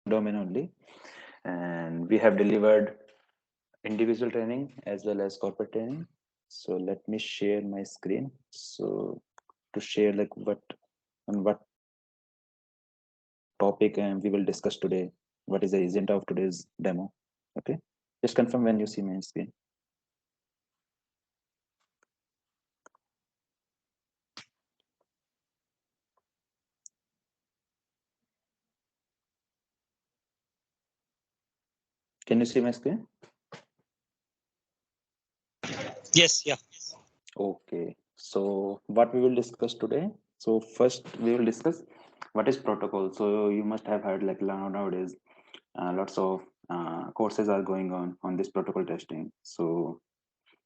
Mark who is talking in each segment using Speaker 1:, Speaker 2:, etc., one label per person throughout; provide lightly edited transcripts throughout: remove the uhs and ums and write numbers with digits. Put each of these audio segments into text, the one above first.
Speaker 1: domain only, and we have delivered individual training as well as corporate training. So let me share my screen. So to share like what on what topic we will discuss today, what is the agenda of today's demo. Okay, just confirm when you see my screen. Can you see my screen?
Speaker 2: Yes, yeah.
Speaker 1: Okay, so what we will discuss today. So first we will discuss what is protocol. So you must have heard like nowadays lots of courses are going on this protocol testing. So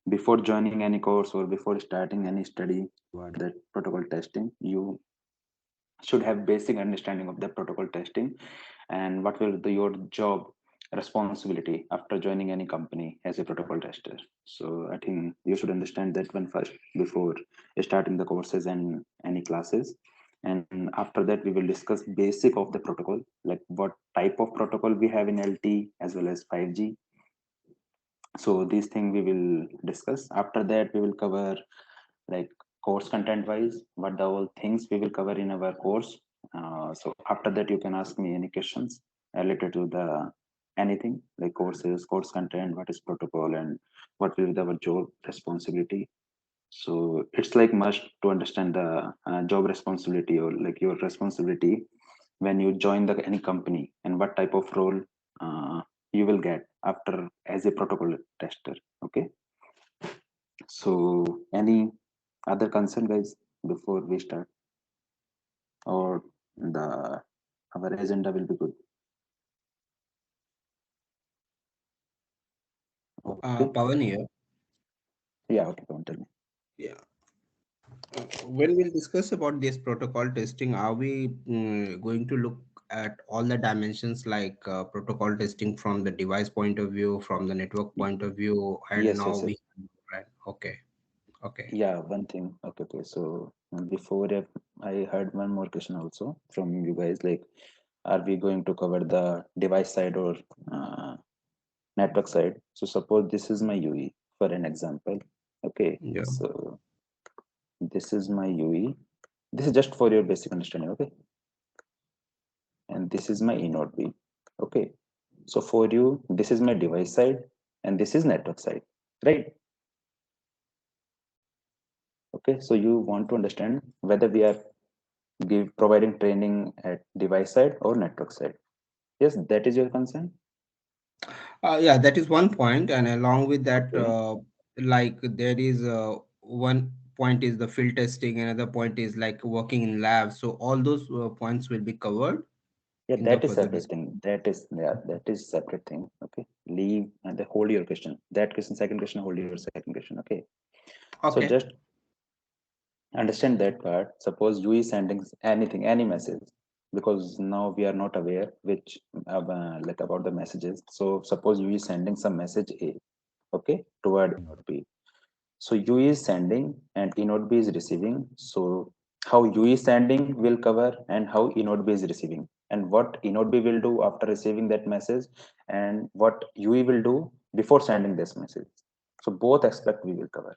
Speaker 1: before joining any course or before starting any study toward that protocol testing, you should have basic understanding of the protocol testing and what will be your job responsibility after joining any company as a protocol tester. So I think you should understand that one first before starting the courses and any classes. And after that we will discuss basic of the protocol, like what type of protocol we have in LT as well as 5G. So these things we will discuss. After that we will cover like course content wise what the all things we will cover in our course. So after that you can ask me any questions related to the anything like courses, course content, what is protocol, and what will be our job responsibility. So it's like must to understand the job responsibility or like your responsibility when you join the any company and what type of role you will get after as a protocol tester. Okay, so any other concern, guys, before we start, or the our agenda will be good. Okay.
Speaker 3: Pawan here.
Speaker 1: Yeah. Okay. Don't tell me.
Speaker 3: Yeah. When we'll discuss about this protocol testing, are we going to look at all the dimensions like protocol testing from the device point of view, from the network point of view, and
Speaker 1: Yes.
Speaker 3: now
Speaker 1: Yes. Yes.
Speaker 3: we right? Okay, okay.
Speaker 1: Yeah. One thing. Okay. Okay. So before I heard one more question also from you guys. Like, are we going to cover the device side or uh, network side? So suppose this is my UE for an example. Okay.
Speaker 3: Yeah.
Speaker 1: So this is my UE. This is just for your basic understanding. Okay. And this is my inode B. Okay. So for you, this is my device side and this is network side, right? Okay. So you want to understand whether we are providing training at device side or network side. Yes, that is your concern.
Speaker 3: Yeah, that is one point, and along with that,
Speaker 1: Okay.
Speaker 3: like there is one point is the field testing, another point is like working in labs. So all those points will be covered
Speaker 1: Yeah,
Speaker 3: in the
Speaker 1: that is
Speaker 3: further
Speaker 1: separate
Speaker 3: discussion.
Speaker 1: thing. That is separate thing. Okay. Leave and the hold your question. That question, second question, hold your second question. Okay. So
Speaker 3: Okay.
Speaker 1: just understand that part. Suppose you is sending anything, any message, because now we are not aware which like about the messages. So suppose you is sending some message A, okay, toward node B. So U is sending and E node B is receiving. So how U is sending will cover and how E node B is receiving, and what E node B will do after receiving that message, and what UE will do before sending this message. So both aspect we will cover.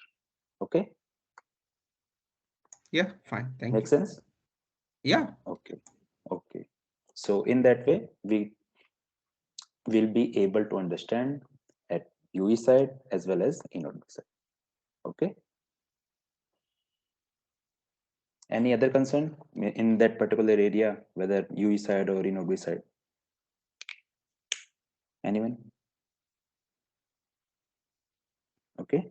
Speaker 1: Okay,
Speaker 3: Yeah, fine. Thank
Speaker 1: make
Speaker 3: you.
Speaker 1: sense?
Speaker 3: Yeah.
Speaker 1: Okay, okay. So in that way, we will be able to understand at UE side as well as inode side. Okay. Any other concern in that particular area, whether UE side or inode side? Anyone? Okay.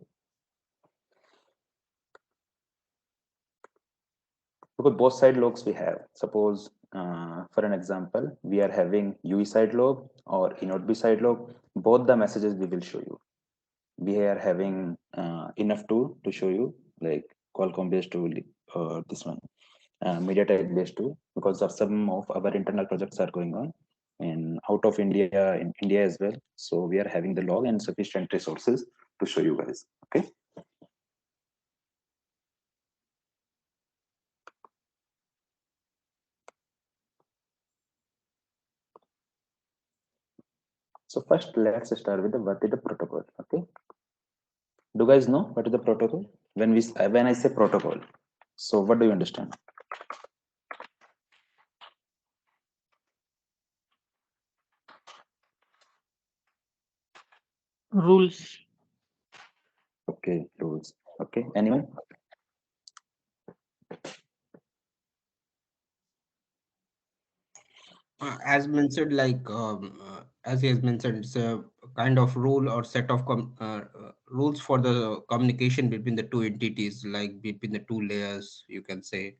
Speaker 1: Because both side logs we have. Suppose, for an example, we are having UE side log or inode B side log. Both the messages we will show you. We are having enough to show you, like Qualcomm based tool or this one, MediaTek based tool, because of some of our internal projects are going on and out of India, in India as well. So we are having the log and sufficient resources to show you guys. Okay. So first, let's start with the what is the protocol. Okay. Do you guys know what is the protocol? When I say protocol, so what do you understand?
Speaker 2: Rules.
Speaker 1: Okay, rules. Okay, anyone?
Speaker 3: As mentioned, as he has mentioned, it's a kind of rule or set of rules for the communication between the two entities, like between the two layers, you can say.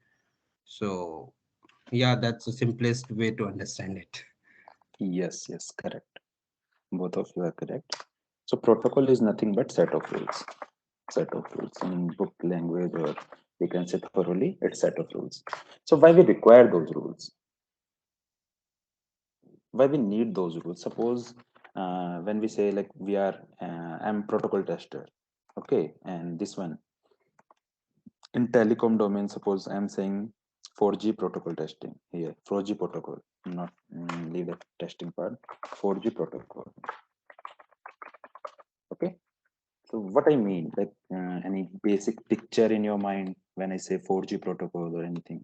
Speaker 3: So, yeah, that's the simplest way to understand it.
Speaker 1: Yes, yes, correct. Both of you are correct. So protocol is nothing but set of rules. Set of rules in book language, or we can say thoroughly, it's set of rules. So why we require those rules? Why we need those rules? Suppose when we say like we are, I'm protocol tester, okay, and this one in telecom domain, suppose I'm saying 4G protocol testing here, 4G protocol, not leave the testing part, 4G protocol. Okay, so what I mean, like any basic picture in your mind when I say 4G protocol or anything?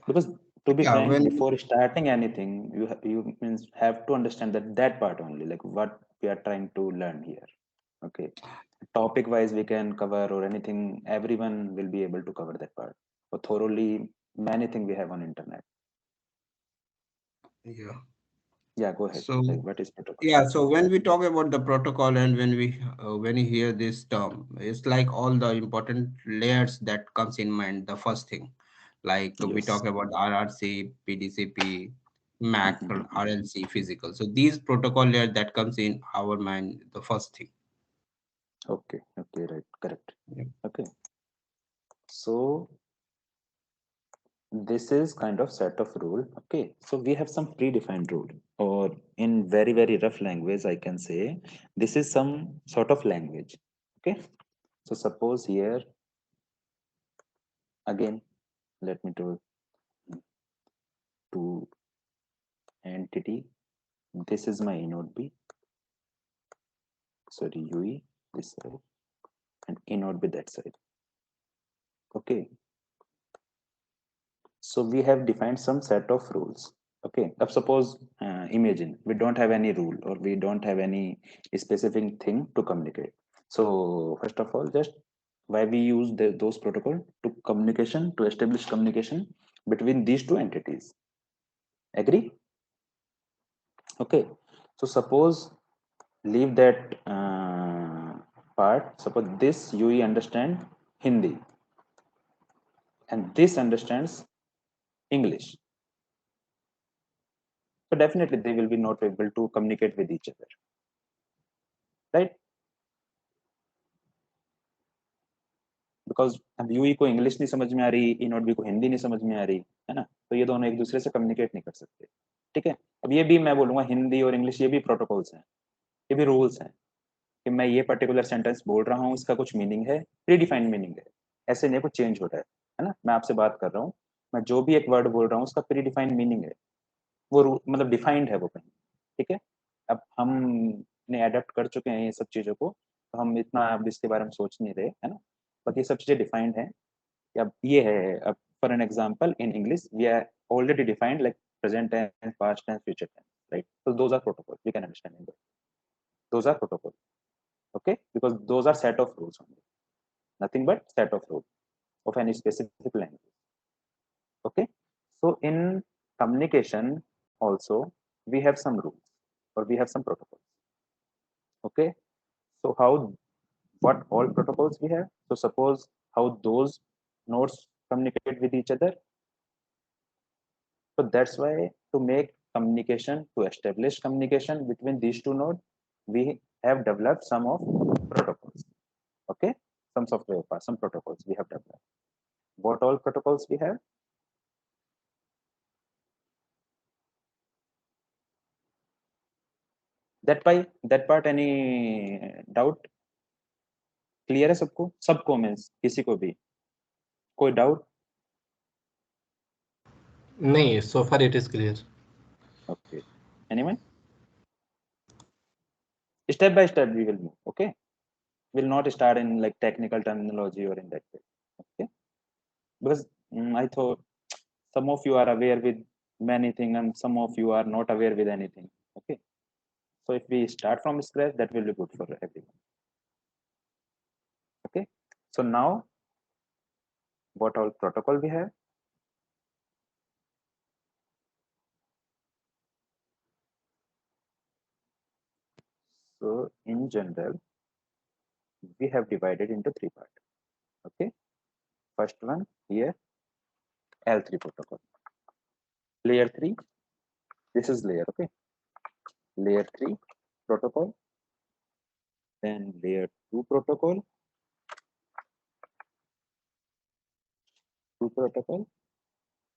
Speaker 1: Because to be
Speaker 3: Yeah,
Speaker 1: frank,
Speaker 3: when
Speaker 1: before starting anything, you means have to understand that part only, like what we are trying to learn here. Okay, topic wise we can cover, or anything, everyone will be able to cover that part, or thoroughly many things we have on internet.
Speaker 3: yeah.
Speaker 1: Yeah, go ahead.
Speaker 3: So
Speaker 1: Like what is protocol?
Speaker 3: yeah, so when we talk about the protocol and when you hear this term, it's like all the important layers that comes in mind. The first thing, like we
Speaker 1: Yes.
Speaker 3: talk about RRC, PDCP, MAC, or
Speaker 1: Mhm.
Speaker 3: RLC, physical. So these protocol layer that comes in our mind, the first thing.
Speaker 1: Okay, okay, right, correct.
Speaker 3: Yeah.
Speaker 1: Okay, so this is kind of set of rule. Okay, so we have some predefined rule, or in very very rough language I can say this is some sort of language. Okay, so suppose here again, let me do to entity, this is my inode B, sorry, UE this side, and inode B that side. Okay, so we have defined some set of rules. Okay, now suppose imagine we don't have any rule, or we don't have any specific thing to communicate. So first of all, just why we use those protocol to communication, to establish communication between these two entities. Agree? Okay, so suppose leave that part. Suppose this UE understand Hindi and this understands English. So definitely they will be not able to communicate with each other, right? Because अब Yui को English नहीं समझ में आ रही, ई not be को हिंदी नहीं समझ में आ रही है ना, तो ये दोनों एक दूसरे से कम्युनिकेट नहीं कर सकते। ठीक है, अब ये भी मैं बोलूंगा हिंदी और इंग्लिश ये भी प्रोटोकॉल्स हैं, ये भी रूल्स हैं कि मैं ये पर्टिकुलर सेंटेंस बोल रहा हूँ, इसका कुछ मीनिंग है, प्री डिफाइंड मीनिंग है, ऐसे नहीं कुछ चेंज हो रहा है ना। मैं आपसे बात कर रहा हूँ, मैं जो भी एक वर्ड बोल रहा हूँ उसका प्री डिफाइंड मीनिंग है, वो मतलब डिफाइंड है वो कहीं। ठीक है, अब हमने अडेप्ट कर चुके हैं ये सब चीजों को, तो हम इतना अब इसके बारे में सोच नहीं रहे, है ना, बट ये सब चीजें डिफाइंड है। अब ये है, अब for an example in English we are already defined like present tense, past tense, future tense, right? So those are protocol, we can understand in that. Those are protocol, okay, because those are set of rules only, nothing but set of rules of any specific language. Okay, so in communication also we have some rules, or we have some protocols. Okay, so how, what all protocols we have? So suppose how those nodes communicate with each other. So that's why to make communication, to establish communication between these two nodes, we have developed some of protocols. Okay, some software parts, some protocols we have developed. What all protocols we have? That part any doubt? Clear है सबको? सबको means किसी को भी कोई doubt?
Speaker 4: नहीं, so far it is clear.
Speaker 1: Anyone? Step by step we will move. Okay, we'll not start in like technical terminology or in that way. Okay, because I thought some of you are aware with many things and some of you are not aware with anything. Okay, so if we start from scratch, that will be good for everyone. Okay, so now what all protocol we have? So in general, we have divided into three parts. Okay, first one here, L3 protocol. Layer 3, this is layer, okay, layer 3 protocol, then layer 2 protocol, 2 protocol,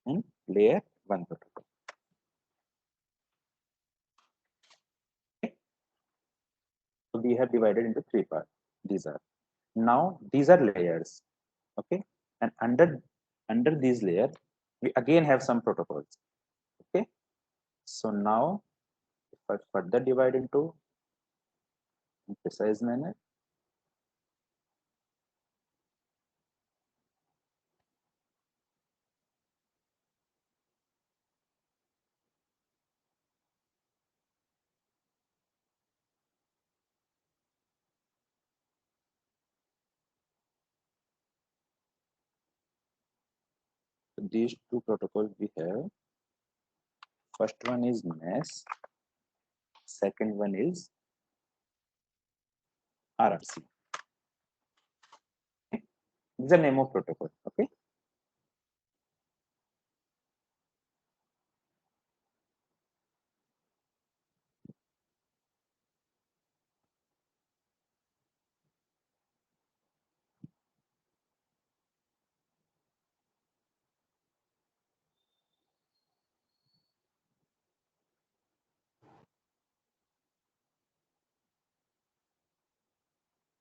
Speaker 1: and layer 1 protocol. Okay, so we have divided into three parts. These are now these are layers. Okay, and under these layers we again have some protocols. Okay, so now if I further divide into precise manner, these two protocols we have. First one is NAS, second one is RRC. Okay, these are name of protocol. Okay,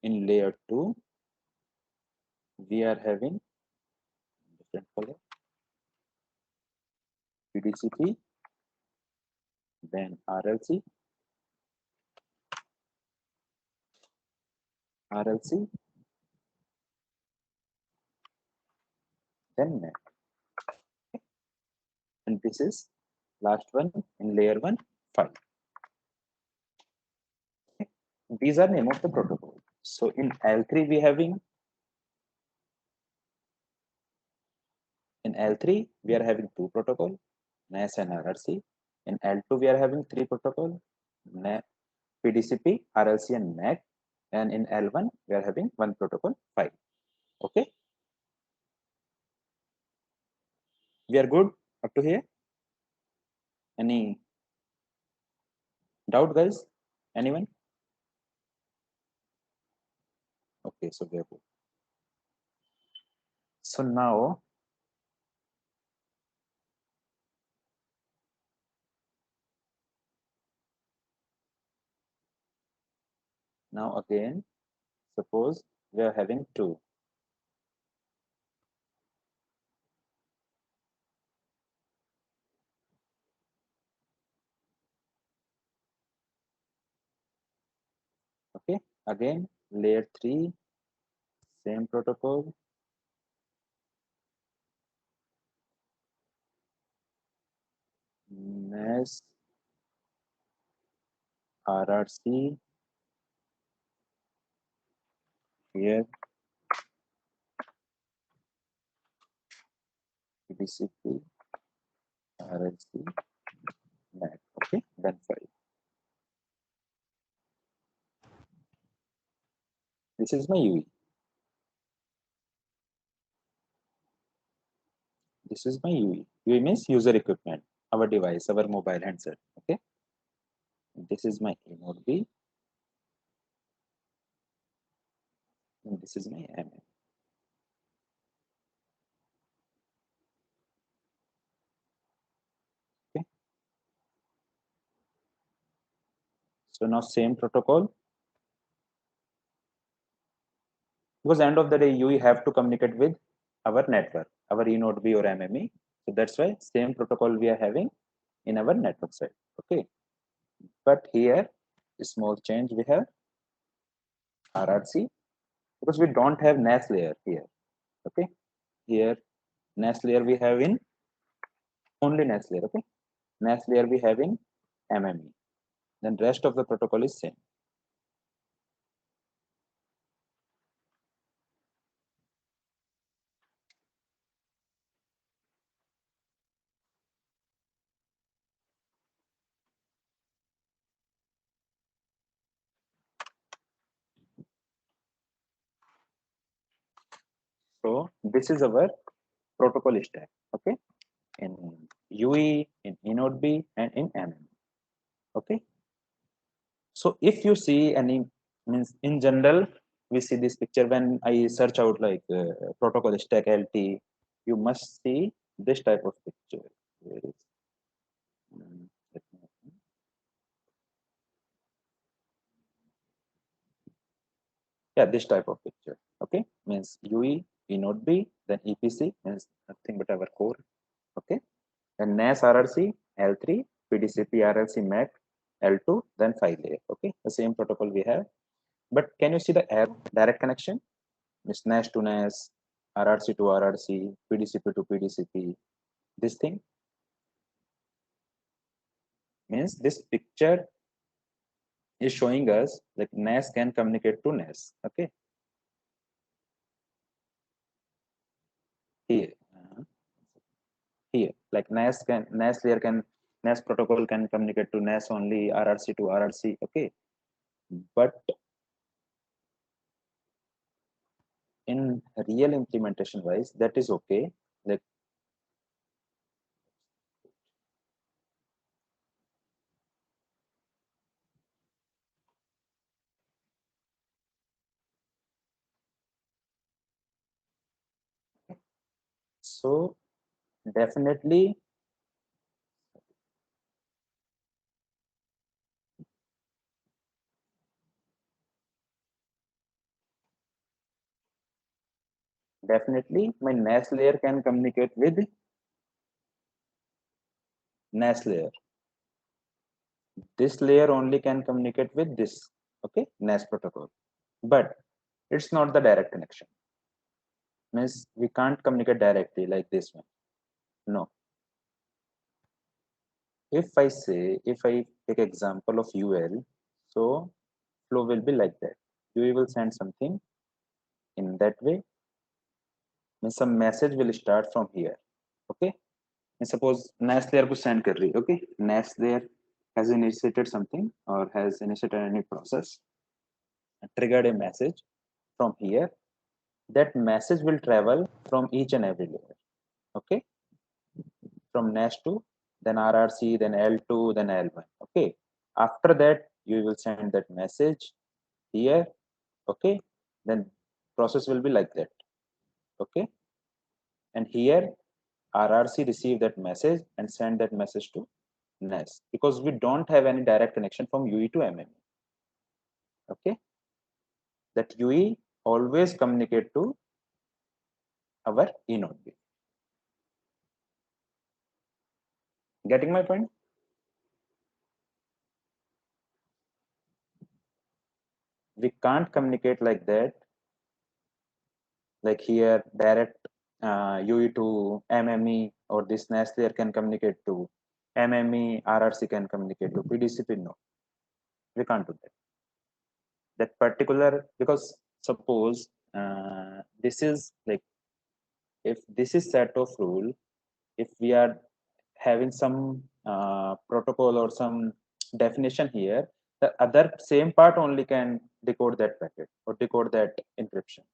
Speaker 1: in layer 2 we are having different color PDCP, then RLC, then NAT, and this is last one in layer 1 5. Okay, these are name of the protocol. So in L3 we having two protocol, NAS and RRC. In L2 we are having three protocol, PDCP, RLC, and NAT. And in L1 we are having one protocol 5. Okay, we are good up to here. Any doubt, guys? Anyone? Okay, so we are good. So now again, suppose we are having two. Okay, again layer 3, same protocol, NAS, RRC, here PDCP, RLC, NAT. Okay, then 5. This is my UE. This is my UE. UE means user equipment, our device, our mobile handset. Okay, this is my A node B, and this is my MM. Okay, so now same protocol, because end of the day you have to communicate with our network, our E node B or MME. So that's why same protocol we are having in our network side. Okay, but here small change we have RRC because we don't have NAS layer here. Okay, here NAS layer we have in only NAS layer. Okay, NAS layer we have in MME. Then rest of the protocol is same. So this is our protocol stack. Okay, in UE, in eNodeB, and in MME. Okay. So if you see any, means in general, we see this picture when I search out like protocol stack LT, you must see this type of picture. Where is, let me open. Yeah, this type of picture. Okay, means UE, eNodeB, then EPC means nothing but our core. Okay, and NAS RRC, L3, PDCP RLC MAC, L2, then 5 layer. Okay, the same protocol we have. But can you see the arrow direct connection? Means NAS to NAS, RRC to RRC, PDCP to PDCP. This thing means this picture is showing us like NAS can communicate to NAS. Okay, here, here, like NAS layer can NAS protocol can communicate to NAS only, RRC to RRC. Okay, but in real implementation wise, that is okay. Like so, definitely definitely my NAS layer can communicate with NAS layer. This layer only can communicate with this, okay, NAS protocol. But it's not the direct connection. Means we can't communicate directly like this one. No. If I say, if I take example of UL, so flow will be like that. You will send something in that way. Means some message will start from here. Okay. And suppose NAS layer को send कर रही, okay, NAS layer has initiated something or has initiated any process, triggered a message from here. That message will travel from each and every layer. Okay, from NAS to then RRC, then L2, then L1. Okay, after that you will send that message here. Okay, then process will be like that. Okay, and here RRC receive that message and send that message to NAS because we don't have any direct connection from UE to MME. Okay, that UE always communicate to our eNodeB. Getting my point? We can't communicate like that, like here direct UE to MME, or this NAS layer can communicate to MME, RRC can communicate to PDCP. No, we can't do that. That particular, because suppose this is like, if this is set of rule, if we are having some protocol or some definition here, the other same part only can decode that packet or decode that encryption.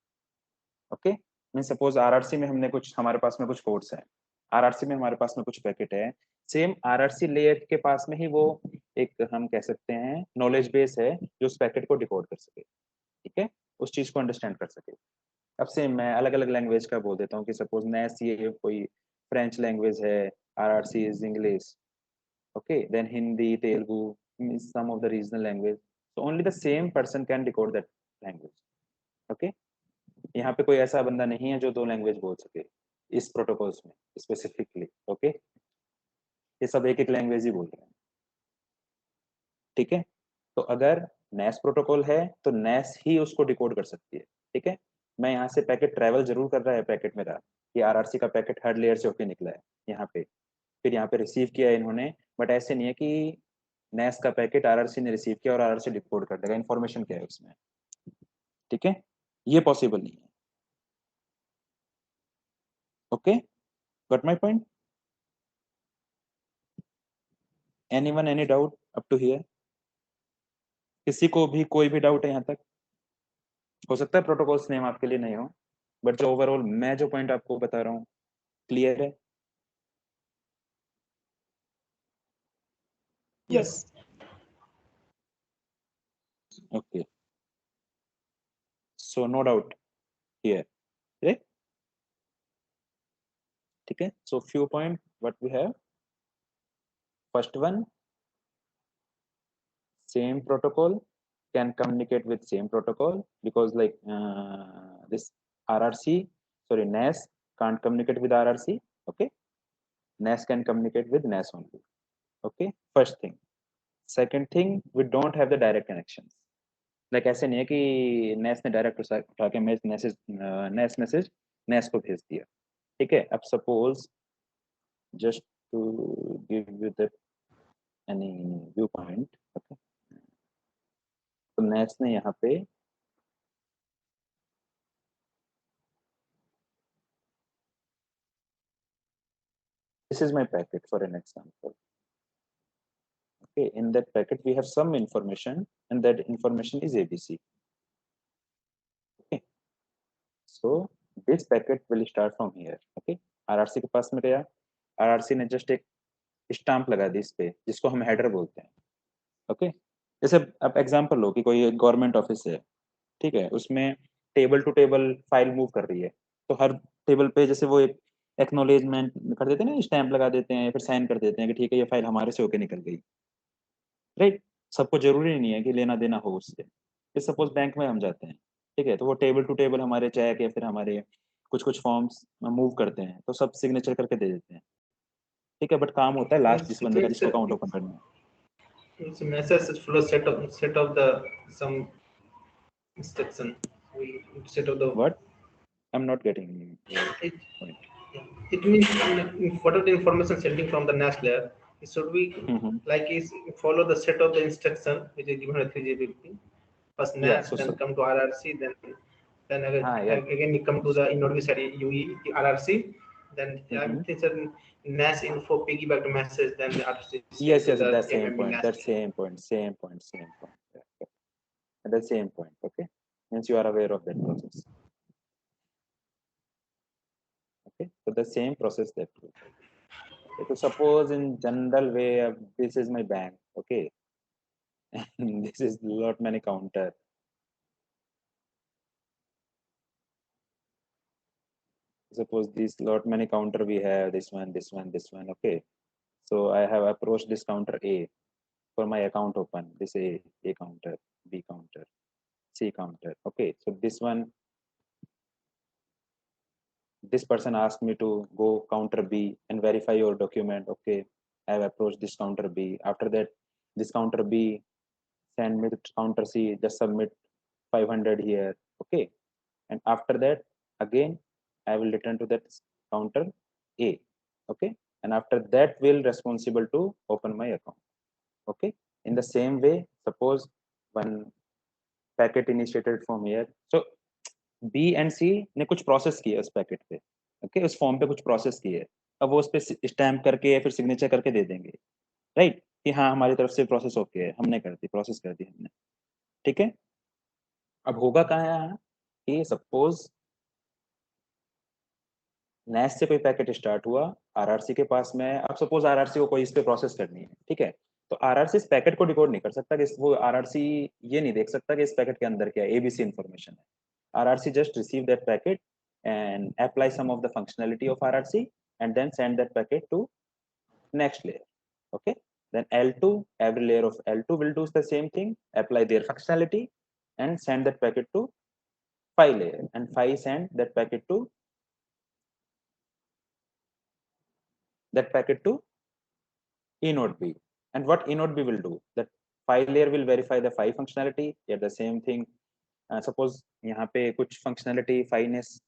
Speaker 1: Okay, mean suppose RRC में हमने कुछ, हमारे पास में कुछ codes हैं, RRC में हमारे पास में कुछ पैकेट है, सेम आरआरसी लेयर के पास में ही वो एक हम कह सकते हैं नॉलेज बेस है जो उस पैकेट को डिकोड कर सके, ठीक है, उस चीज को अंडरस्टैंड कर सके। अब सेम मैं अलग अलग लैंग्वेज का बोल देता हूँ कि सपोज नैस ये कोई फ्रेंच लैंग्वेज है, RRC is English, okay, then Hindi, Telugu, some of the regional language, so only the same person can decode that language. Okay, यहाँ पे कोई ऐसा बंदा नहीं है जो दो लैंग्वेज बोल सके इस प्रोटोकॉल्स में स्पेसिफिकली। ओके, ये सब एक एक लैंग्वेज ही बोल रहे हैं। ठीक है, तो अगर NAS प्रोटोकॉल है तो NAS ही उसको डिकोड कर सकती है। ठीक है, मैं यहाँ से पैकेट ट्रैवल जरूर कर रहा है पैकेट मेरा, ये RRC का पैकेट हर लेयर से होके निकला है यहाँ पे, फिर यहाँ पे रिसीव किया है इन्होंने, बट ऐसे नहीं है कि NAS का पैकेट RRC ने रिसीव किया और RRC डिकोड कर देगा, इन्फॉर्मेशन क्या है उसमें। ठीक है, ये पॉसिबल नहीं है। Okay, got my point? Anyone any doubt up to here? किसी को भी कोई भी डाउट है यहाँ तक? हो सकता है प्रोटोकॉल्स नेम आपके लिए नहीं हो, बट जो ओवरऑल मैं जो पॉइंट आपको बता रहा हूँ क्लियर है?
Speaker 2: Yes.
Speaker 1: Okay, so no doubt here, right? ठीक है, so few point what we have. First one, same protocol can communicate with same protocol because like this RRC, sorry, NAS can't communicate with RRC. Okay, NAS can communicate with NAS only. Okay, first thing. Second thing, we don't have the direct connections. Like ऐसे नहीं है कि NAS ने direct उठा के NAS message NAS को भेज दिया। ठीक है, अब suppose just to give you the any viewpoint, okay, तो NAS ने यहाँ पे this is my packet for an example. Okay, in that packet we have some information and that information is ABC. Okay, so this packet will start from here. Okay, RRC के पास में गया, RRC ने just एक stamp लगा दी इस पे जिसको हम हेडर बोलते हैं। ओके, जैसे अब एग्जांपल लो कि कोई गवर्नमेंट ऑफिस है, ठीक है, उसमें table to table file move कर रही है, तो हर टेबल पे जैसे वो एक एक्नोलेजमेंट कर देते हैं ना, स्टैंप लगा देते हैं, फिर साइन कर देते हैं कि ठीक है ये फाइल हमारे से होके निकल गई, राइट? सबको जरूरी नहीं है कि लेना देना हो उससे। फिर सपोज बैंक में हम जाते हैं, ठीक है, तो वो टेबल टू टेबल हमारे चेक या फिर हमारे कुछ कुछ फॉर्म्स मूव करते हैं, तो सब सिग्नेचर करके दे देते हैं। ठीक है, बट काम होता है लास्ट जिस बंदे का जिसको अकाउंट ओपन करना है।
Speaker 2: It's a message full of set of the some instruction. We set of the
Speaker 1: What? I'm not getting your
Speaker 2: it,
Speaker 1: point.
Speaker 2: it means what are the information sending from the NAS layer? It should be
Speaker 1: Mhm.
Speaker 2: like is follow the set of the instruction which is given by 3GPP. First
Speaker 1: Yeah,
Speaker 2: NAS,
Speaker 1: so
Speaker 2: then come to RRC, then
Speaker 1: yeah.
Speaker 2: again you come to the inode sorry UE RRC, then
Speaker 1: Mhm.
Speaker 2: it's a NAS info piggyback to message, then the RRC
Speaker 1: Yes,
Speaker 2: send to
Speaker 1: yes,
Speaker 2: the
Speaker 1: that same
Speaker 2: MMB
Speaker 1: point,
Speaker 2: NAS
Speaker 1: that
Speaker 2: layer.
Speaker 1: same point, same point, same point. Yeah, at the same point. Okay, means you are aware of that process. Okay, so the same process that. Okay, so suppose in general way, this is my bank. Okay, and this is lot many counter. Suppose this lot many counter we have this one, this one, this one. Okay, so I have approached this counter A for my account open. This A counter, B counter, C counter. Okay, so this person asked me to go counter B and verify your document. Okay, I have approached this counter B. After that, this counter B send me to counter C, just submit 500 here. Okay, and after that, again, I will return to that counter A. Okay, and after that, will responsible to open my account. Okay, in the same way, suppose one packet initiated from here. So B and C ने कुछ process किया उस packet पे, okay, उस form पे कुछ process किए, अब वो उस पे स्टैम्प करके या फिर सिग्नेचर करके दे देंगे, राइट, कि हाँ हमारी तरफ से प्रोसेस ओके है, हमने कर दी, प्रोसेस कर दी हमने। ठीक है, अब होगा कहाँ है यहाँ कि सपोज नेस से कोई पैकेट स्टार्ट हुआ, आरआरसी के पास में, अब सपोज आरआरसी को कोई इस पे प्रोसेस करनी है, ठीक है, तो आरआरसी इस पैकेट को डिकोड नहीं कर सकता कि वो आरआरसी ये नहीं देख सकता कि इस पैकेट के अंदर क्या है, एबीसी इंफॉर्मेशन है। RRC just receive that packet and apply some of the functionality of RRC and then send that packet to next layer. Okay. Then L2, every layer of L2 will do the same thing, apply their functionality and send that packet to phi layer, and phi send that packet to E node B. And what E node B will do? That file layer will verify the file functionality. Yeah, the same thing. Suppose यहाँ पे कुछ functionality fineness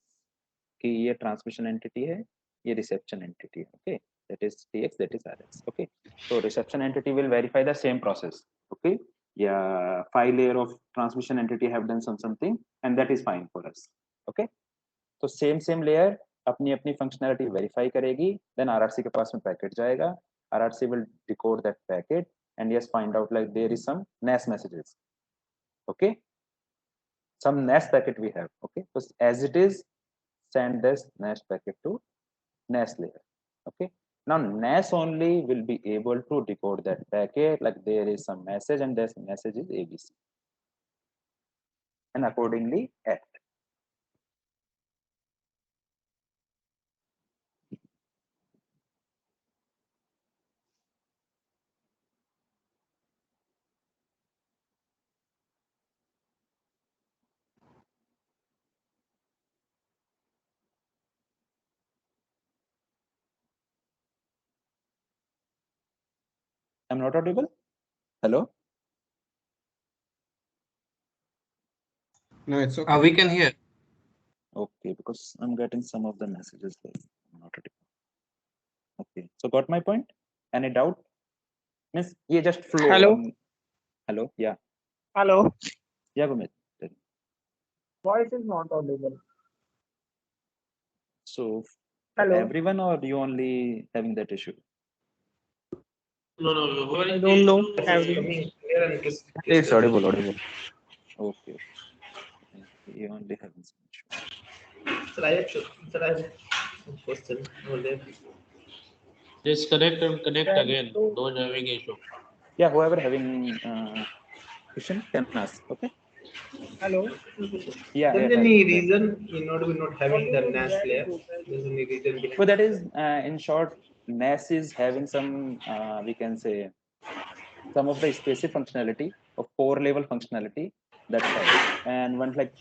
Speaker 1: की ये transmission entity है, ये reception entity है. Okay, that is TX, that is RX. Okay, so reception entity will verify the same process. Okay, yeah, file layer of transmission entity have done something, and that is fine for us. Okay, तो same layer अपनी अपनी functionality verify करेगी, then RRC के पास में packet जाएगा, RRC will decode that packet and yes, find out like there is some NAS messages. Okay, some NAS packet we have. Okay, so as it is, send this NAS packet to NAS layer. Okay, now NAS only will be able to decode that packet like there is some message and this message is ABC, and accordingly act. I'm not audible. Hello.
Speaker 3: No, it's okay.
Speaker 4: We can hear.
Speaker 1: Okay, because I'm getting some of the messages like I'm not audible. Okay, so got my point? Any doubt? Miss, ये just flow.
Speaker 5: Hello.
Speaker 1: Hello. Yeah.
Speaker 5: Hello.
Speaker 1: Yeah, Gomit.
Speaker 5: Voice is not audible.
Speaker 1: So
Speaker 5: Hello.
Speaker 1: everyone or you only having that issue?
Speaker 4: No,
Speaker 5: I don't know.
Speaker 2: It's
Speaker 5: Everyone.
Speaker 2: coming clear and
Speaker 1: It's audible. Okay. You only having some issue.
Speaker 2: Sir, I have some question over there.
Speaker 4: Disconnect and connect
Speaker 5: Yeah,
Speaker 4: again.
Speaker 5: so-
Speaker 4: Don't having issue.
Speaker 1: Yeah, whoever having question can ask. Okay.
Speaker 5: Hello.
Speaker 1: Yeah.
Speaker 2: There is
Speaker 1: yeah,
Speaker 2: any
Speaker 1: yeah.
Speaker 2: reason in order to not having the NAS layer? There's any reason behind
Speaker 1: So that is, in short, NAS is having some, we can say, some of the specific functionality of core level functionality that has, and one like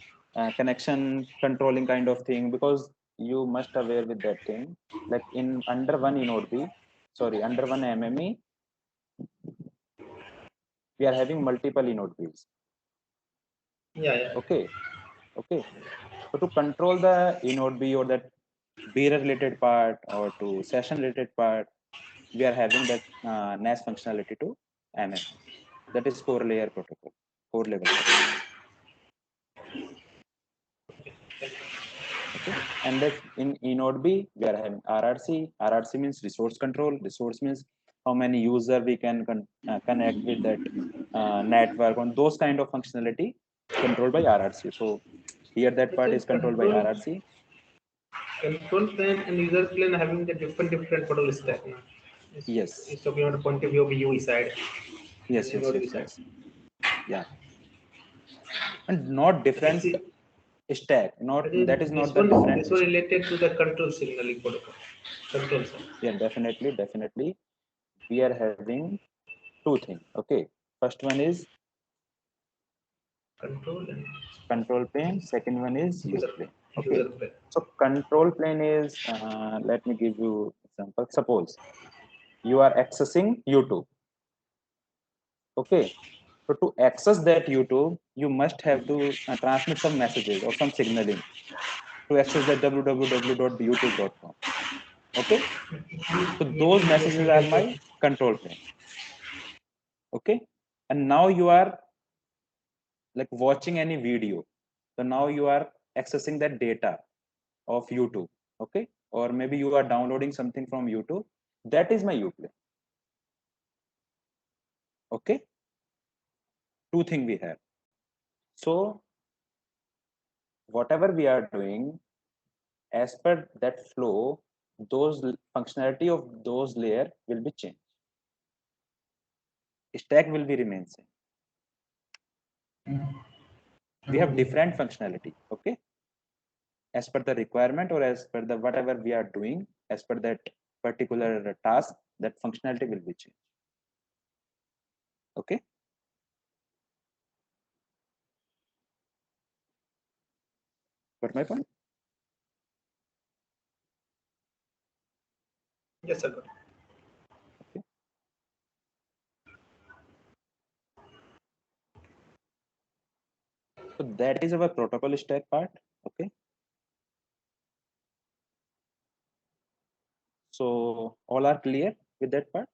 Speaker 1: connection controlling kind of thing, because you must aware with that thing, like in under one inode B, sorry, under one MME, we are having multiple inode Bs.
Speaker 2: Yeah.
Speaker 1: Okay. So to control the inode B or that bearer related part or to session related part, we are having that NAS functionality to MM. That is core layer protocol, core level protocol. Okay. And that in inode B, we are having RRC. RRC means resource control. Resource means how many user we can connect with that network, on those kind of functionality controlled by RRC. So here that part is controlled by RRC.
Speaker 2: Control plane and user plane having the different protocol stack. No?
Speaker 1: Yes.
Speaker 2: It's talking about the point of view of UI side.
Speaker 1: Yes.
Speaker 2: and node side.
Speaker 1: Yeah. And not different stack. Not that is not the different.
Speaker 2: This one related to the control signaling protocol. Control side.
Speaker 1: Yeah, definitely. We are having two things. Okay. First one is
Speaker 2: Control and
Speaker 1: control plane. Second one is user plane. Okay.
Speaker 2: user plane.
Speaker 1: So control plane is, let me give you example. Suppose you are accessing YouTube. Okay. So to access that YouTube, you must have to transmit some messages or some signaling to access the www.youtube.com. Okay. So those messages are my control plane. Okay. And now you are like watching any video. So now you are accessing that data of YouTube. Okay. Or maybe you are downloading something from YouTube. That is my Uplane. Okay. Two things we have. So whatever we are doing, as per that flow, those functionality of those layer will be changed. Stack will be remain same. We have different functionality. Okay. As per the requirement or as per the whatever we are doing, as per that particular task, that functionality will be changed. Okay. Got my point?
Speaker 2: Yes, sir.
Speaker 1: Okay. So that is our protocol stack part. Okay. So all are clear with that part?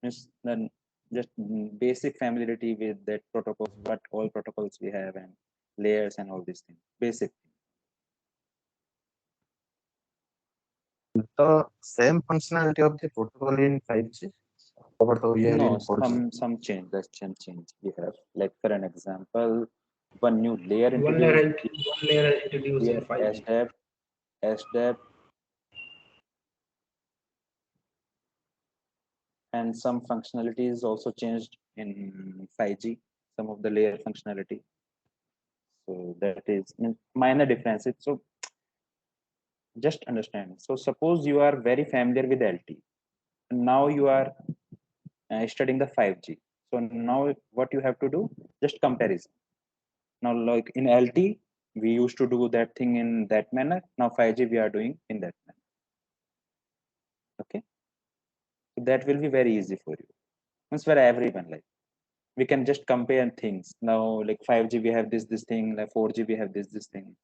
Speaker 1: Means then just basic familiarity with that protocols, what all protocols we have and layers and all these things. Basic.
Speaker 6: The same functionality of the protocol in 5G over the year
Speaker 1: No,
Speaker 6: in 4G.
Speaker 1: some change. That's some change we have. Like for an example, one new layer
Speaker 2: One layer,
Speaker 1: introduced.
Speaker 2: one layer introduced in
Speaker 1: Here
Speaker 2: 5G.
Speaker 1: SDAP, and some functionality is also changed in 5G. Some of the layer functionality. So that is minor differences. So just understand. So suppose you are very familiar with LT. Now you are studying the 5G. So now what you have to do? Just comparison. Now like in LT, we used to do that thing in that manner. Now 5G we are doing in that manner. Okay. So that will be very easy for you. It's for everyone. Like we can just compare things. Now like 5G we have this thing, like 4G we have this thing.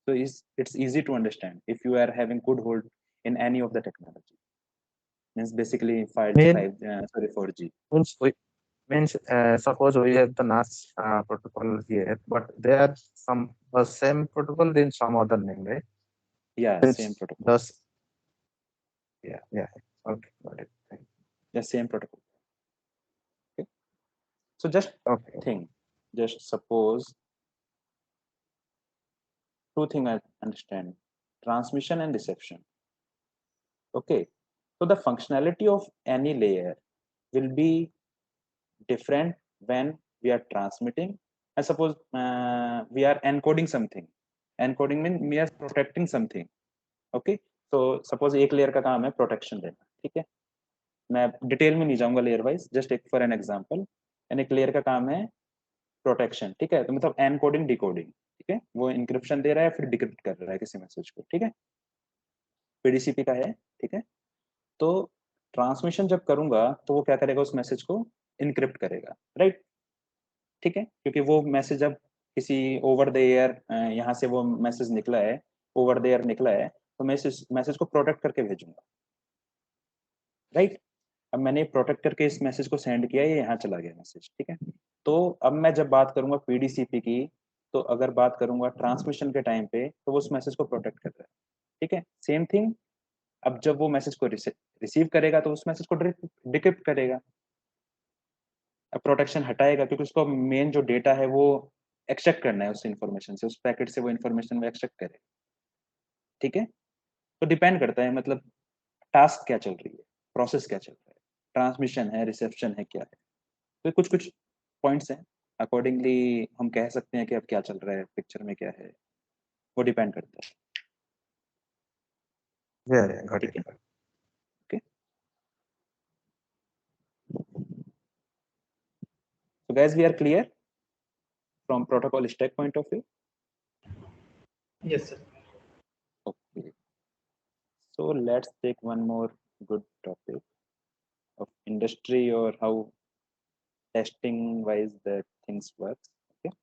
Speaker 1: So it's easy to understand if you are having good hold in any of the technology. Means basically 5G,
Speaker 6: Mean,
Speaker 1: 4G.
Speaker 6: means suppose we have the NAS protocol here, but there are some the same protocol in some other name, right?
Speaker 1: Yeah,
Speaker 6: Means
Speaker 1: same protocol.
Speaker 6: thus, yeah. Okay, got it. Thank
Speaker 1: Yeah, same protocol. Okay. So just
Speaker 6: you. Okay.
Speaker 1: think, just suppose two things I understand: transmission and reception. Okay. So the functionality of any layer will be different when we are transmitting. And suppose we are encoding something. Encoding means we are protecting something. Okay. So suppose एक layer का काम है protection देना, ठीक है? मैं detail में नहीं जाऊंगा लेयर वाइज, जस्ट एक फॉर एन एग्जांपल, एंड एक लेयर का काम है प्रोटेक्शन, ठीक है? तो मतलब एनकोडिंग डिकोडिंग, ठीक है? वो इंक्रिप्शन दे रहा है फिर डिक्रिप्ट कर रहा है किसी मैसेज को, ठीक है? पीडीसीपी का है, ठीक है? तो ट्रांसमिशन जब करूंगा तो वो क्या करेगा, उस मैसेज को इनक्रिप्ट करेगा, राइट? ठीक है, क्योंकि वो मैसेज जब किसी ओवर द एयर यहाँ से वो मैसेज निकला है, ओवर द एयर निकला है, तो मैं इस मैसेज को प्रोटेक्ट करके भेजूंगा, राइट? अब मैंने प्रोटेक्ट करके इस मैसेज को सेंड किया, ये यहाँ चला गया मैसेज, ठीक है? तो अब मैं जब बात करूंगा पीडीसीपी की, तो अगर बात करूंगा ट्रांसमिशन के टाइम पे, तो वो उस मैसेज को प्रोटेक्ट कर रहा है, ठीक है? सेम थिंग, अब जब वो मैसेज को रिसीव करेगा तो उस मैसेज को डिक्रिप्ट करेगा, अब प्रोटेक्शन हटाएगा क्योंकि उसको मेन जो डेटा है वो एक्सट्रैक्ट करना है उस इन्फॉर्मेशन से, उस पैकेट से वो इन्फॉर्मेशन वो एक्सट्रैक्ट करेगा, ठीक है? तो डिपेंड करता है, मतलब टास्क क्या चल रही है, प्रोसेस क्या चल रहा है, ट्रांसमिशन है, रिसेप्शन है, क्या है? तो कुछ कुछ पॉइंट्स हैं, अकॉर्डिंगली हम कह सकते हैं कि अब क्या चल रहा है, पिक्चर में क्या है, वो डिपेंड करता है,
Speaker 6: Yeah, got
Speaker 1: ठीक
Speaker 6: it.
Speaker 1: है? Okay, so guys, we are clear from protocol stack point of view?
Speaker 2: Yes, sir.
Speaker 1: Okay, so let's take one more good topic of industry or how testing wise the things work. Okay,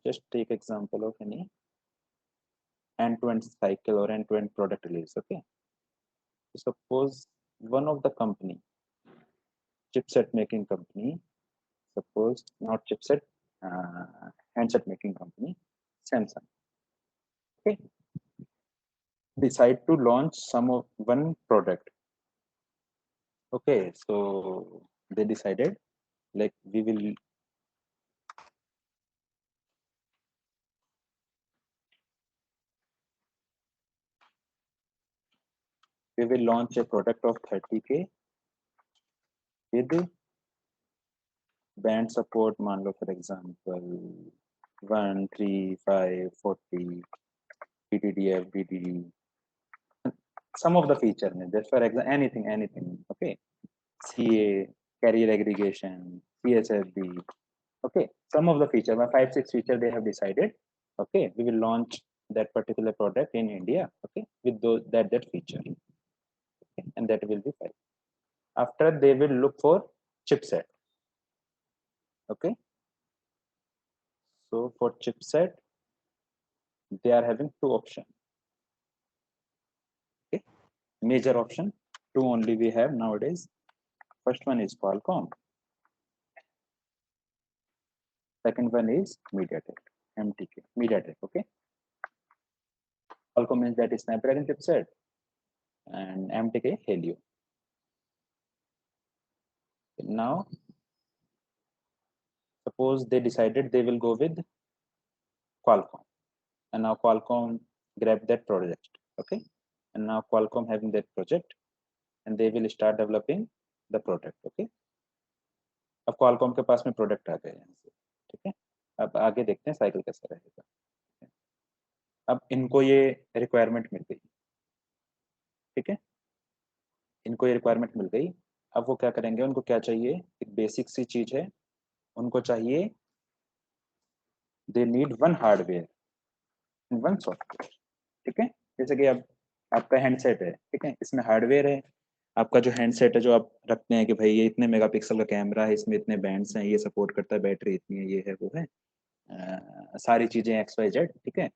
Speaker 1: just take example of any end-to-end cycle or end-to-end product release. Okay, so suppose one of the company, chipset making company, suppose not chipset, handset making company, Samsung, okay, decide to launch one product. Okay, so they decided like we will launch a product of 30K with band support, मान लो for example 1, 3, 5, 40, PTDF, DDD, some of the feature, just for example anything, okay, CA, carrier aggregation, CSFB, okay, some of the feature, 5-6 feature they have decided, okay, we will launch that particular product in India, okay, with that feature, okay, and that will be fine. After they will look for chipset. Okay, so for chipset they are having two options. Okay, major option, two only we have nowadays. First one is Qualcomm, second one is MediaTek, MTK, MediaTek. Okay, Qualcomm means that is Snapdragon chipset and MTK Helio. Now suppose they decided they will go with Qualcomm, and now Qualcomm grabbed that project. Okay, and now Qualcomm having that project and they will start developing the product. Okay, अब Qualcomm के पास में product आ गए यहाँ से, ठीक है। अब आगे देखते हैं साइकिल कैसा रहेगा। अब इनको ये रिक्वायरमेंट मिल गई, ठीक है, इनको ये रिक्वायरमेंट मिल गई। अब वो क्या करेंगे, उनको क्या चाहिए, एक बेसिक सी चीज है, उनको चाहिए they need one hardware and one software, ठीक है। जैसे कि अब आपका हैंडसेट है, ठीक है, इसमें हार्डवेयर है, आपका जो हैंडसेट है जो आप रखते हैं कि भाई ये इतने मेगापिक्सल का कैमरा है, इसमें इतने बैंड्स हैं, ये सपोर्ट करता है, बैटरी इतनी है, ये है वो है, सारी चीजें XYZ, ठीक है।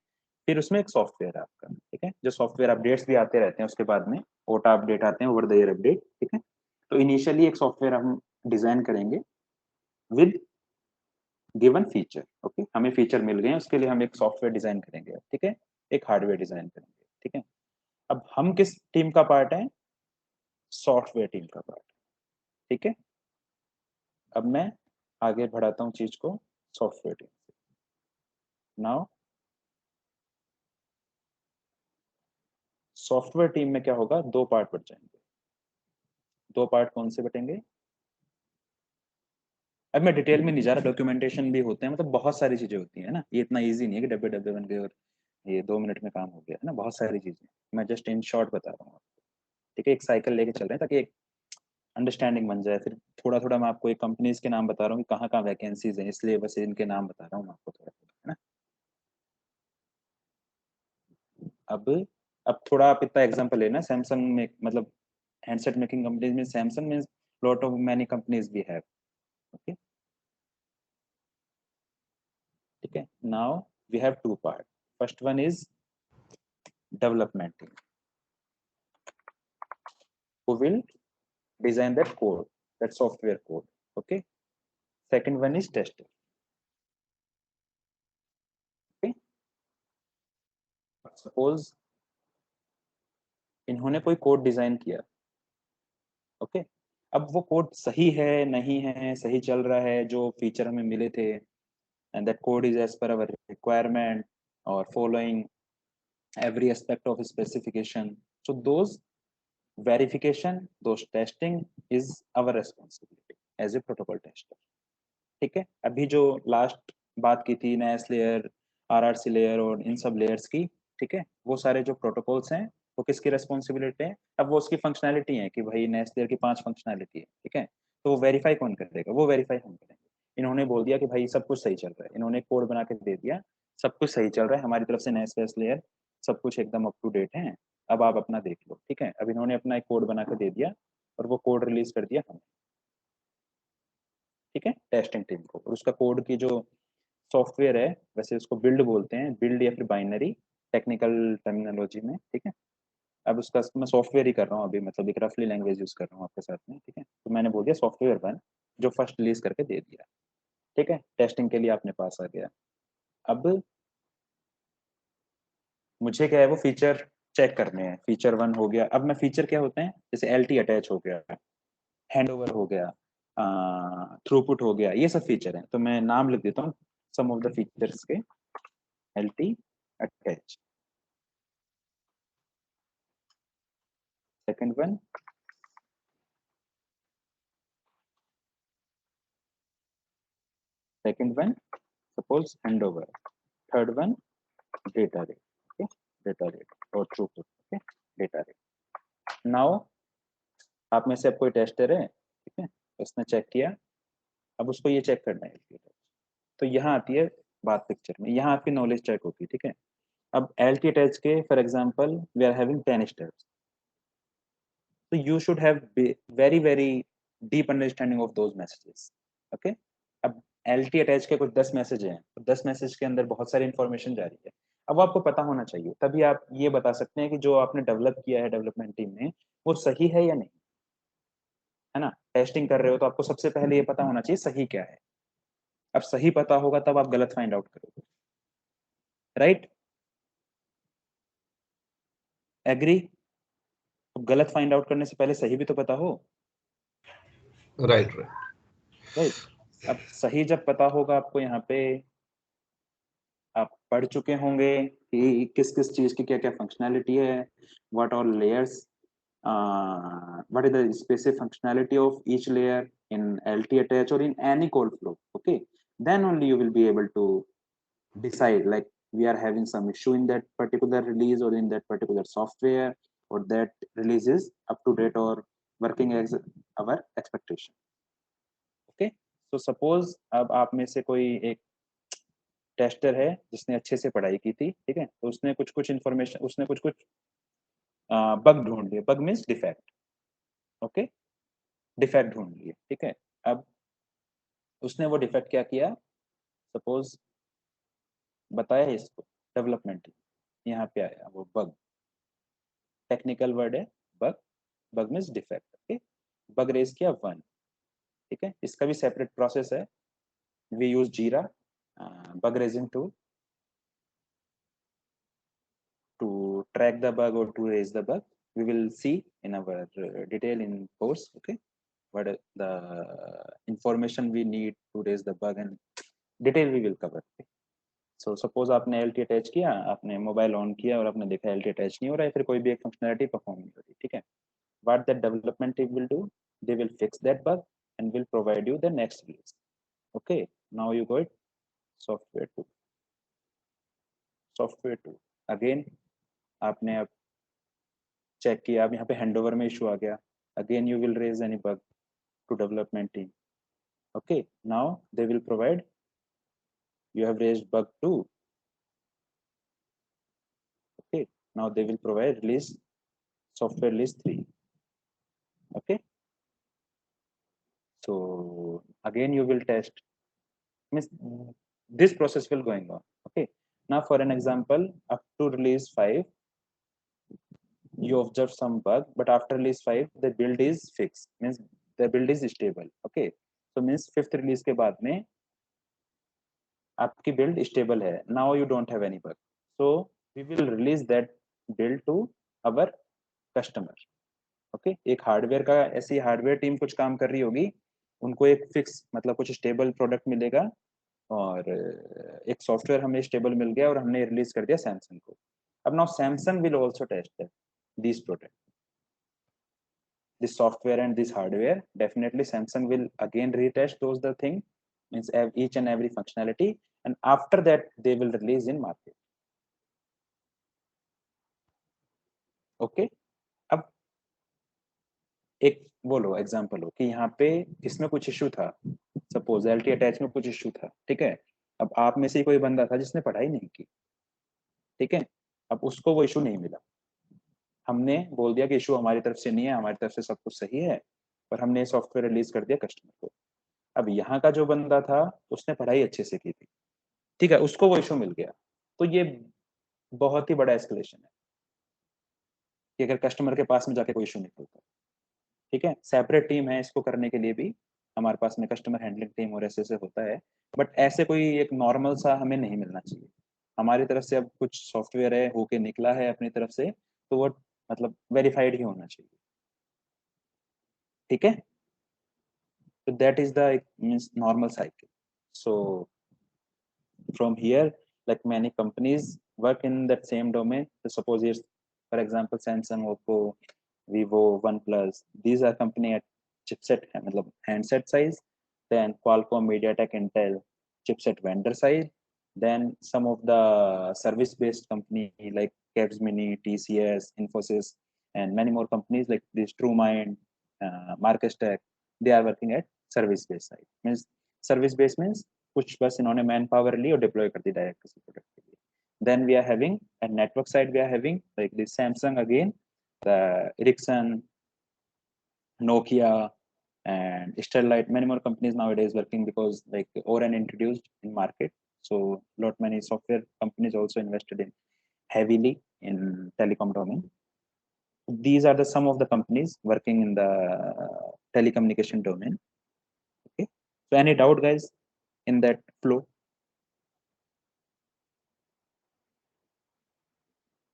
Speaker 1: फिर उसमें एक सॉफ्टवेयर है आपका, ठीक है, जो सॉफ्टवेयर अपडेट्स भी आते रहते हैं उसके बाद में, ओटा अपडेट आते हैं, ओवर द ईयर अपडेट, ठीक है। तो इनिशियली एक सॉफ्टवेयर हम डिजाइन करेंगे विद गिवन फीचर। ओके, हमें फीचर मिल गए हैं, उसके लिए हम एक सॉफ्टवेयर डिजाइन करेंगे, ठीक है, एक हार्डवेयर डिजाइन करेंगे, ठीक है। अब हम किस टीम का पार्ट है, सॉफ्टवेयर टीम का पार्ट, ठीक है। अब मैं आगे बढ़ाता हूँ चीज को सॉफ्टवेयर टीम से। नाउ सॉफ्टवेयर टीम में क्या होगा, दो पार्ट बट जाएंगे। दो पार्ट कौन से बटेंगे, अब मैं डिटेल में नहीं जा रहा, डॉक्यूमेंटेशन भी होते हैं, मतलब बहुत सारी चीजें होती है ना, ये इतना इजी नहीं है कि डब्बे डब्बे बन गए और ये 2 मिनट में काम हो गया है ना, बहुत सारी चीजें, मैं जस्ट इन शॉर्ट बता रहा हूँ आपको, ठीक है। एक साइकिल लेके चल रहे हैं ताकि एक अंडरस्टैंडिंग बन जाए। फिर थोड़ा थोड़ा मैं आपको एक कंपनीज के नाम बता रहा हूँ कि कहाँ कहाँ वैकेंसीज हैं, इसलिए बस इनके नाम बता रहा हूँ मैं आपको थोड़ा थोड़ा, है ना। अब थोड़ा आप इतना एग्जांपल लेना, सैमसंग में, मतलब हैंडसेट मेकिंग कंपनीज में Samsung means lot of many companies we have. Okay, ठीक है। Now we have two part, first one is development team who will design that code, that software code. Okay, second one is tester. Okay, suppose इन्होंने कोई code design किया, okay, अब वो code सही है नहीं है, सही चल रहा है, जो फीचर हमें मिले थे, and that code is as per our requirement or following every aspect of specification, so those verification, those testing is our responsibility as a protocol tester, ठीक है। अभी जो लास्ट बात की थी नैस लेयर, RRC लेयर और इन सब लेयर्स की, ठीक है, वो सारे जो प्रोटोकॉल्स हैं वो किसकी रेस्पॉन्सिबिलिटी है, अब वो उसकी फंक्शनैलिटी है कि भाई नैस लेयर की 5 फंक्शनैलिटी है, ठीक है, तो वो वेरीफाई कौन करेगा, वो वेरीफाई हम करेंगे। इन्होंने बोल दिया कि भाई सब कुछ सही चल रहा है, इन्होंने कोड बना के दे दिया, सब कुछ सही चल रहा है हमारी तरफ से, नैस लेयर सब कुछ एकदम अप टू डेट है, अब आप अपना देख लो, ठीक है। अब इन्होंने अपना एक कोड बना के दे दिया और वो कोड रिलीज कर दिया हमें, ठीक है, टेस्टिंग टीम को, और उसका कोड की जो सॉफ्टवेयर है, वैसे उसको बिल्ड बोलते हैं, बिल्ड या फिर बाइनरी टेक्निकल टर्मिनोलॉजी में, ठीक है। अब उसका मैं सॉफ्टवेयर ही कर रहा हूँ अभी, मतलब एक रफली लैंग्वेज यूज कर रहा हूँ आपके साथ में, ठीक है। तो मैंने बोल दिया सॉफ्टवेयर बन, जो फर्स्ट रिलीज करके दे दिया, ठीक है, टेस्टिंग के लिए आपने पास आ गया। अब मुझे क्या है, वो फीचर चेक करने हैं, फीचर 1 हो गया। अब मैं फीचर क्या होते हैं, जैसे LT अटैच हो गया, हैंड ओवर हो गया, थ्रूपुट हो गया, ये सब फीचर हैं, तो मैं नाम लिख देता हूँ सम ऑफ द फीचर्स के। LT attach, second one suppose handover, third one data rate, okay, data rate or throughput, okay, data rate। now आप में से अब कोई टेस्टर है, ठीक है, उसने चेक किया, अब उसको ये चेक करना है, तो यहाँ आती है बात पिक्चर में, यहाँ आपकी नॉलेज चेक होती है, ठीक है। अब LT अटैच के for example we are having 10 steps, so you should have very deep understanding of those messages. Okay, अब LT अटैच के कुछ 10 मैसेज हैं, तो 10 मैसेज के अंदर बहुत सारी इंफॉर्मेशन जा रही है। अब आपको पता होना चाहिए, तभी आप ये बता सकते हैं कि जो आपने डेवलप किया है डेवलपमेंट टीम ने वो सही है या नहीं, है ना। टेस्टिंग कर रहे हो तो आपको सबसे पहले ये पता होना चाहिए सही क्या है। अब सही पता होगा तब आप गलत फाइंड आउट करोगे, राइट? एग्री? अब गलत फाइंड आउट करने से पहले सही भी तो पता हो,
Speaker 3: राइट।
Speaker 1: राइट? अब सही जब पता होगा आपको, यहाँ पे आप पढ़ चुके होंगे कि किस किस चीज की क्या क्या फंक्शनैलिटी है, what all layers, what is the specific functionality of each layer in LT attach or in any code flow. Okay, then only you will be able to decide like we are having some issue in that particular release or in that particular software, or that release is up to date or working as our expectation. Okay, so suppose अब आप में से कोई एक tester है जिसने अच्छे से पढ़ाई की थी, ठीक है, तो उसने कुछ कुछ इन्फॉर्मेशन, उसने कुछ कुछ बग ढूंढ लिए, bug means defect, okay, defect ढूंढ लिए, ठीक है। अब उसने वो डिफेक्ट क्या किया, सपोज बताया इसको डेवलपमेंट, यहाँ पे आया वो बग, टेक्निकल वर्ड है bug, bug means defect, okay, bug raise किया 1, ठीक है। इसका भी सेपरेट प्रोसेस है, we use Jira bug raising tool to track the bug or to raise the bug. We will see in our detail in course, okay, what are the information we need to raise the bug and detail we will cover. Okay? So suppose आपने LT attach किया, आपने mobile on किया और आपने देखा LT attach नहीं हो रहा है, फिर कोई भी एक फंक्शनैलिटी परफॉर्म नहीं हो रही, ठीक है। What that development team will do, they will fix that bug and will provide you the next release. Okay, now you go it software tool, software tool again, आपने अब चेक किया, अब यहाँ पे हैंडओवर में इशू आ गया, again you will raise any bug to development team, okay, now they will provide, you have raised bug 2, okay, now they will provide release software release 3, okay, so again you will test, means this process will going on, okay. Now for an example, up to release 5 you observe some bug, but after release 5 the build is fixed, means the build is stable, okay, so means 5th release के बाद में आपकी build stable है, now you don't have any bug, so we will release that build to our customer, okay. एक hardware का, ऐसी hardware team कुछ काम कर रही होगी, उनको एक फिक्स मतलब कुछ स्टेबल प्रोडक्ट मिलेगा, और एक सॉफ्टवेयर हमें स्टेबल मिल गया और हमने रिलीज कर दिया सैमसंग को। अब now Samsung will also test this product, this software and this hardware, definitely Samsung will again retest those the thing, means each and every functionality, and after that they will release in market, okay. अब एक बोलो example हो कि यहाँ पे इसमें कुछ issue था, सपोज LT अटैच में कुछ इशू था, ठीक है। अब आप में से कोई बंदा था जिसने पढ़ाई नहीं की, ठीक है, अब उसको वो इशू नहीं मिला, हमने बोल दिया कि इशू हमारी तरफ से नहीं है, हमारी तरफ से सब कुछ सही है, पर हमने सॉफ्टवेयर रिलीज कर दिया कस्टमर को। अब यहाँ का जो बंदा था उसने पढ़ाई अच्छे से की थी, ठीक है, उसको वो इशू मिल गया, तो ये बहुत ही बड़ा एस्केलेशन है कि अगर कस्टमर के पास में जाके कोई इशू निकलता, ठीक है। सेपरेट टीम है इसको करने के लिए भी, हमारे पास में कस्टमर हैंडलिंग टीम और ऐसे होता है, बट ऐसे कोई एक नॉर्मल सा हमें नहीं मिलना चाहिए। हमारी तरफ से अब कुछ सॉफ्टवेयर है होके निकला है अपनी तरफ से, तो वो मतलब वेरीफाइड ही होना चाहिए, ठीक है। So that is the means normal cycle. So from here, like many companies work in that same domain. So suppose here's, for example, Samsung, Oppo, Vivo, OnePlus. These are company at chipset, मतलब handset size. Then Qualcomm, MediaTek, Intel, chipset vendor side. Then some of the service-based company like Capgemini, TCS, Infosys, and many more companies like this TrueMind, Marcus Tech. They are working at service base side, means service base means कुछ बस इन्होंने man power ली और deploy कर दी direct किसी product के लिए। Then we are having at network side, we are having like this Samsung again, the Ericsson, Nokia, and Sterlite, many more companies nowadays working because like Oren introduced in market. So lot many software companies also invested in heavily in telecom domain. These are the some of the companies working in the telecommunication domain. Okay. So any doubt, guys, in that flow?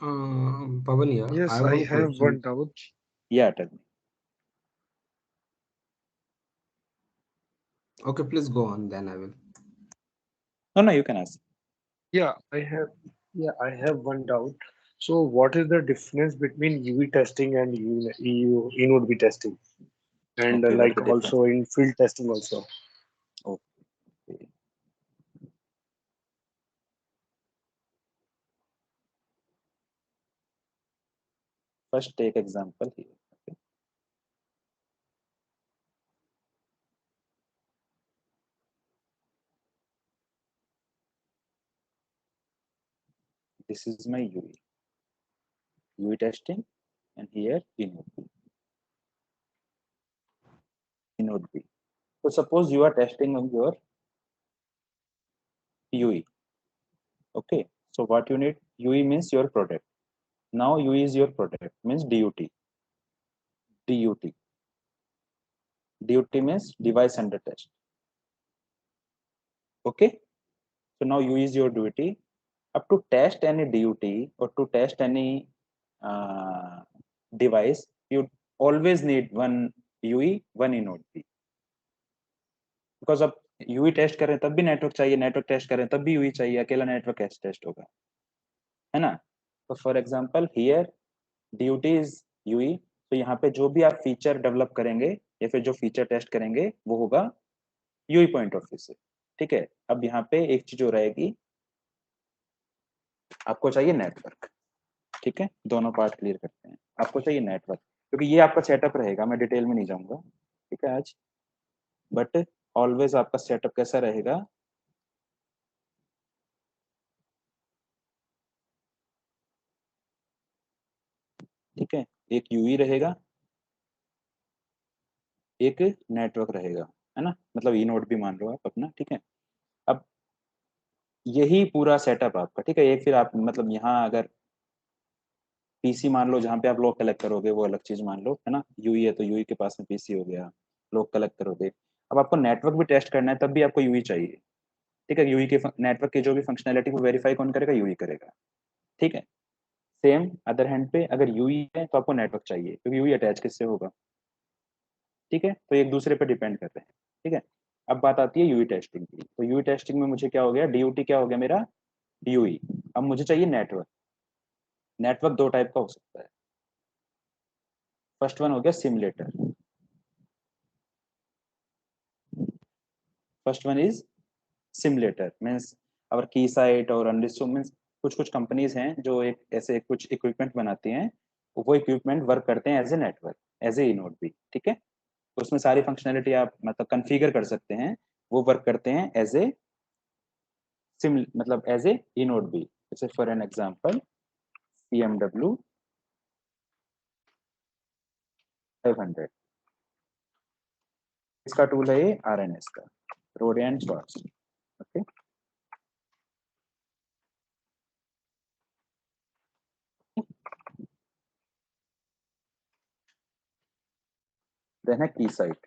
Speaker 3: Pavan, yeah,
Speaker 5: Yes,
Speaker 3: have
Speaker 5: I
Speaker 3: one
Speaker 5: have
Speaker 3: question.
Speaker 5: one doubt.
Speaker 1: Yeah, tell me.
Speaker 3: Okay, please go on, then I will.
Speaker 1: No, you can ask.
Speaker 5: Yeah, I have one doubt. So, what is the difference between UV testing and EU inode B testing, and
Speaker 1: Okay, what is
Speaker 5: like
Speaker 1: the difference?
Speaker 5: also in field testing also?
Speaker 1: Okay. First, take example here. Okay. This is my UV testing, and here inode B. So suppose you are testing on your UE. Okay. So what you need? UE means your product. Now UE is your product, means DUT. DUT. DUT means device under test. Okay. So now UE is your duty. Up to test any DUT or to test any device, you always need one UE, one inode B. Because अब Yui test करें तब भी network चाहिए, network test करें तब भी Yui चाहिए, अकेला नेटवर्क कैसे टेस्ट होगा, है ना? तो for example here DUT is UE, तो यहाँ पे जो भी आप फीचर डेवलप करेंगे या फिर जो फीचर टेस्ट करेंगे वो होगा यूई पॉइंट ऑफ व्यू से, ठीक है? अब यहाँ पे एक चीज हो रहेगी, आपको चाहिए नेटवर्क, ठीक है? दोनों पार्ट क्लियर करते हैं। आपको चाहिए नेटवर्क, क्योंकि ये आपका सेटअप रहेगा, मैं डिटेल में नहीं जाऊंगा, ठीक है आज, बट ऑलवेज आपका सेटअप कैसा रहेगा, ठीक है? एक यूई रहेगा, एक नेटवर्क रहेगा, है ना? मतलब ई नोड भी मान लो आप अपना, ठीक है? अब यही पूरा सेटअप आपका, ठीक है? एक फिर आप मतलब यहाँ अगर पीसी मान लो जहाँ पे आप लोग कलेक्ट करोगे वो अलग चीज मान लो, है ना? यूई है तो यूई के पास में पीसी हो गया, लोग कलेक्ट करोगे। अब आपको नेटवर्क भी टेस्ट करना है तब भी आपको यूई चाहिए, ठीक है? यूई के नेटवर्क की जो भी फंक्शनैलिटी को वेरीफाई कौन करेगा? यूई करेगा, ठीक है? सेम अदर हैंड पे अगर यूई है तो आपको नेटवर्क चाहिए, क्योंकि यूई अटैच किससे होगा, ठीक है? तो एक दूसरे पर डिपेंड करते हैं, ठीक है? अब बात आती है यूई टेस्टिंग की, तो यूई टेस्टिंग में मुझे क्या हो गया, डीयूटी क्या हो गया मेरा, यूई। अब मुझे चाहिए नेटवर्क। नेटवर्क दो टाइप का हो सकता है, फर्स्ट वन हो गया simulator, first one is simulator means our की साइट और अनरिसो मीन्स कुछ कुछ कंपनीज हैं जो एक ऐसे कुछ इक्विपमेंट बनाती हैं, वो इक्विपमेंट वर्क करते हैं as a network, as a eNode भी, ठीक है? तो उसमें सारी फंक्शनैलिटी आप मतलब कॉन्फ़िगर कर सकते हैं, वो वर्क करते हैं एज ए सिम मतलब एज ए इनोड भी। जैसे फॉर एन एग्जांपल CMW 500, इसका टूल है ये RNS का, रोडियन शॉर्ट्स, ओके? देन है की साइट,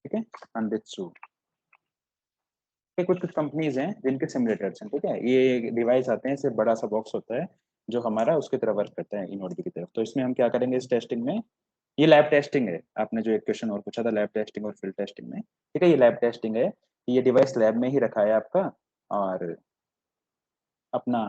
Speaker 1: ठीक है? अनरिसो कुछ कुछ कंपनीज हैं जिनके सिमुलेटर्स हैं, ठीक है? ये डिवाइस आते हैं, सिर्फ बड़ा सा बॉक्स होता है जो हमारा उसकी तरफ वर्क करता है इनोड की तरफ। तो इसमें हम क्या करेंगे इस टेस्टिंग में, ये लैब टेस्टिंग है, आपने जो एक क्वेश्चन और पूछा था लैब टेस्टिंग और फील्ड टेस्टिंग में, ठीक है? ये लैब टेस्टिंग है, ये डिवाइस लैब में ही रखा है आपका, और अपना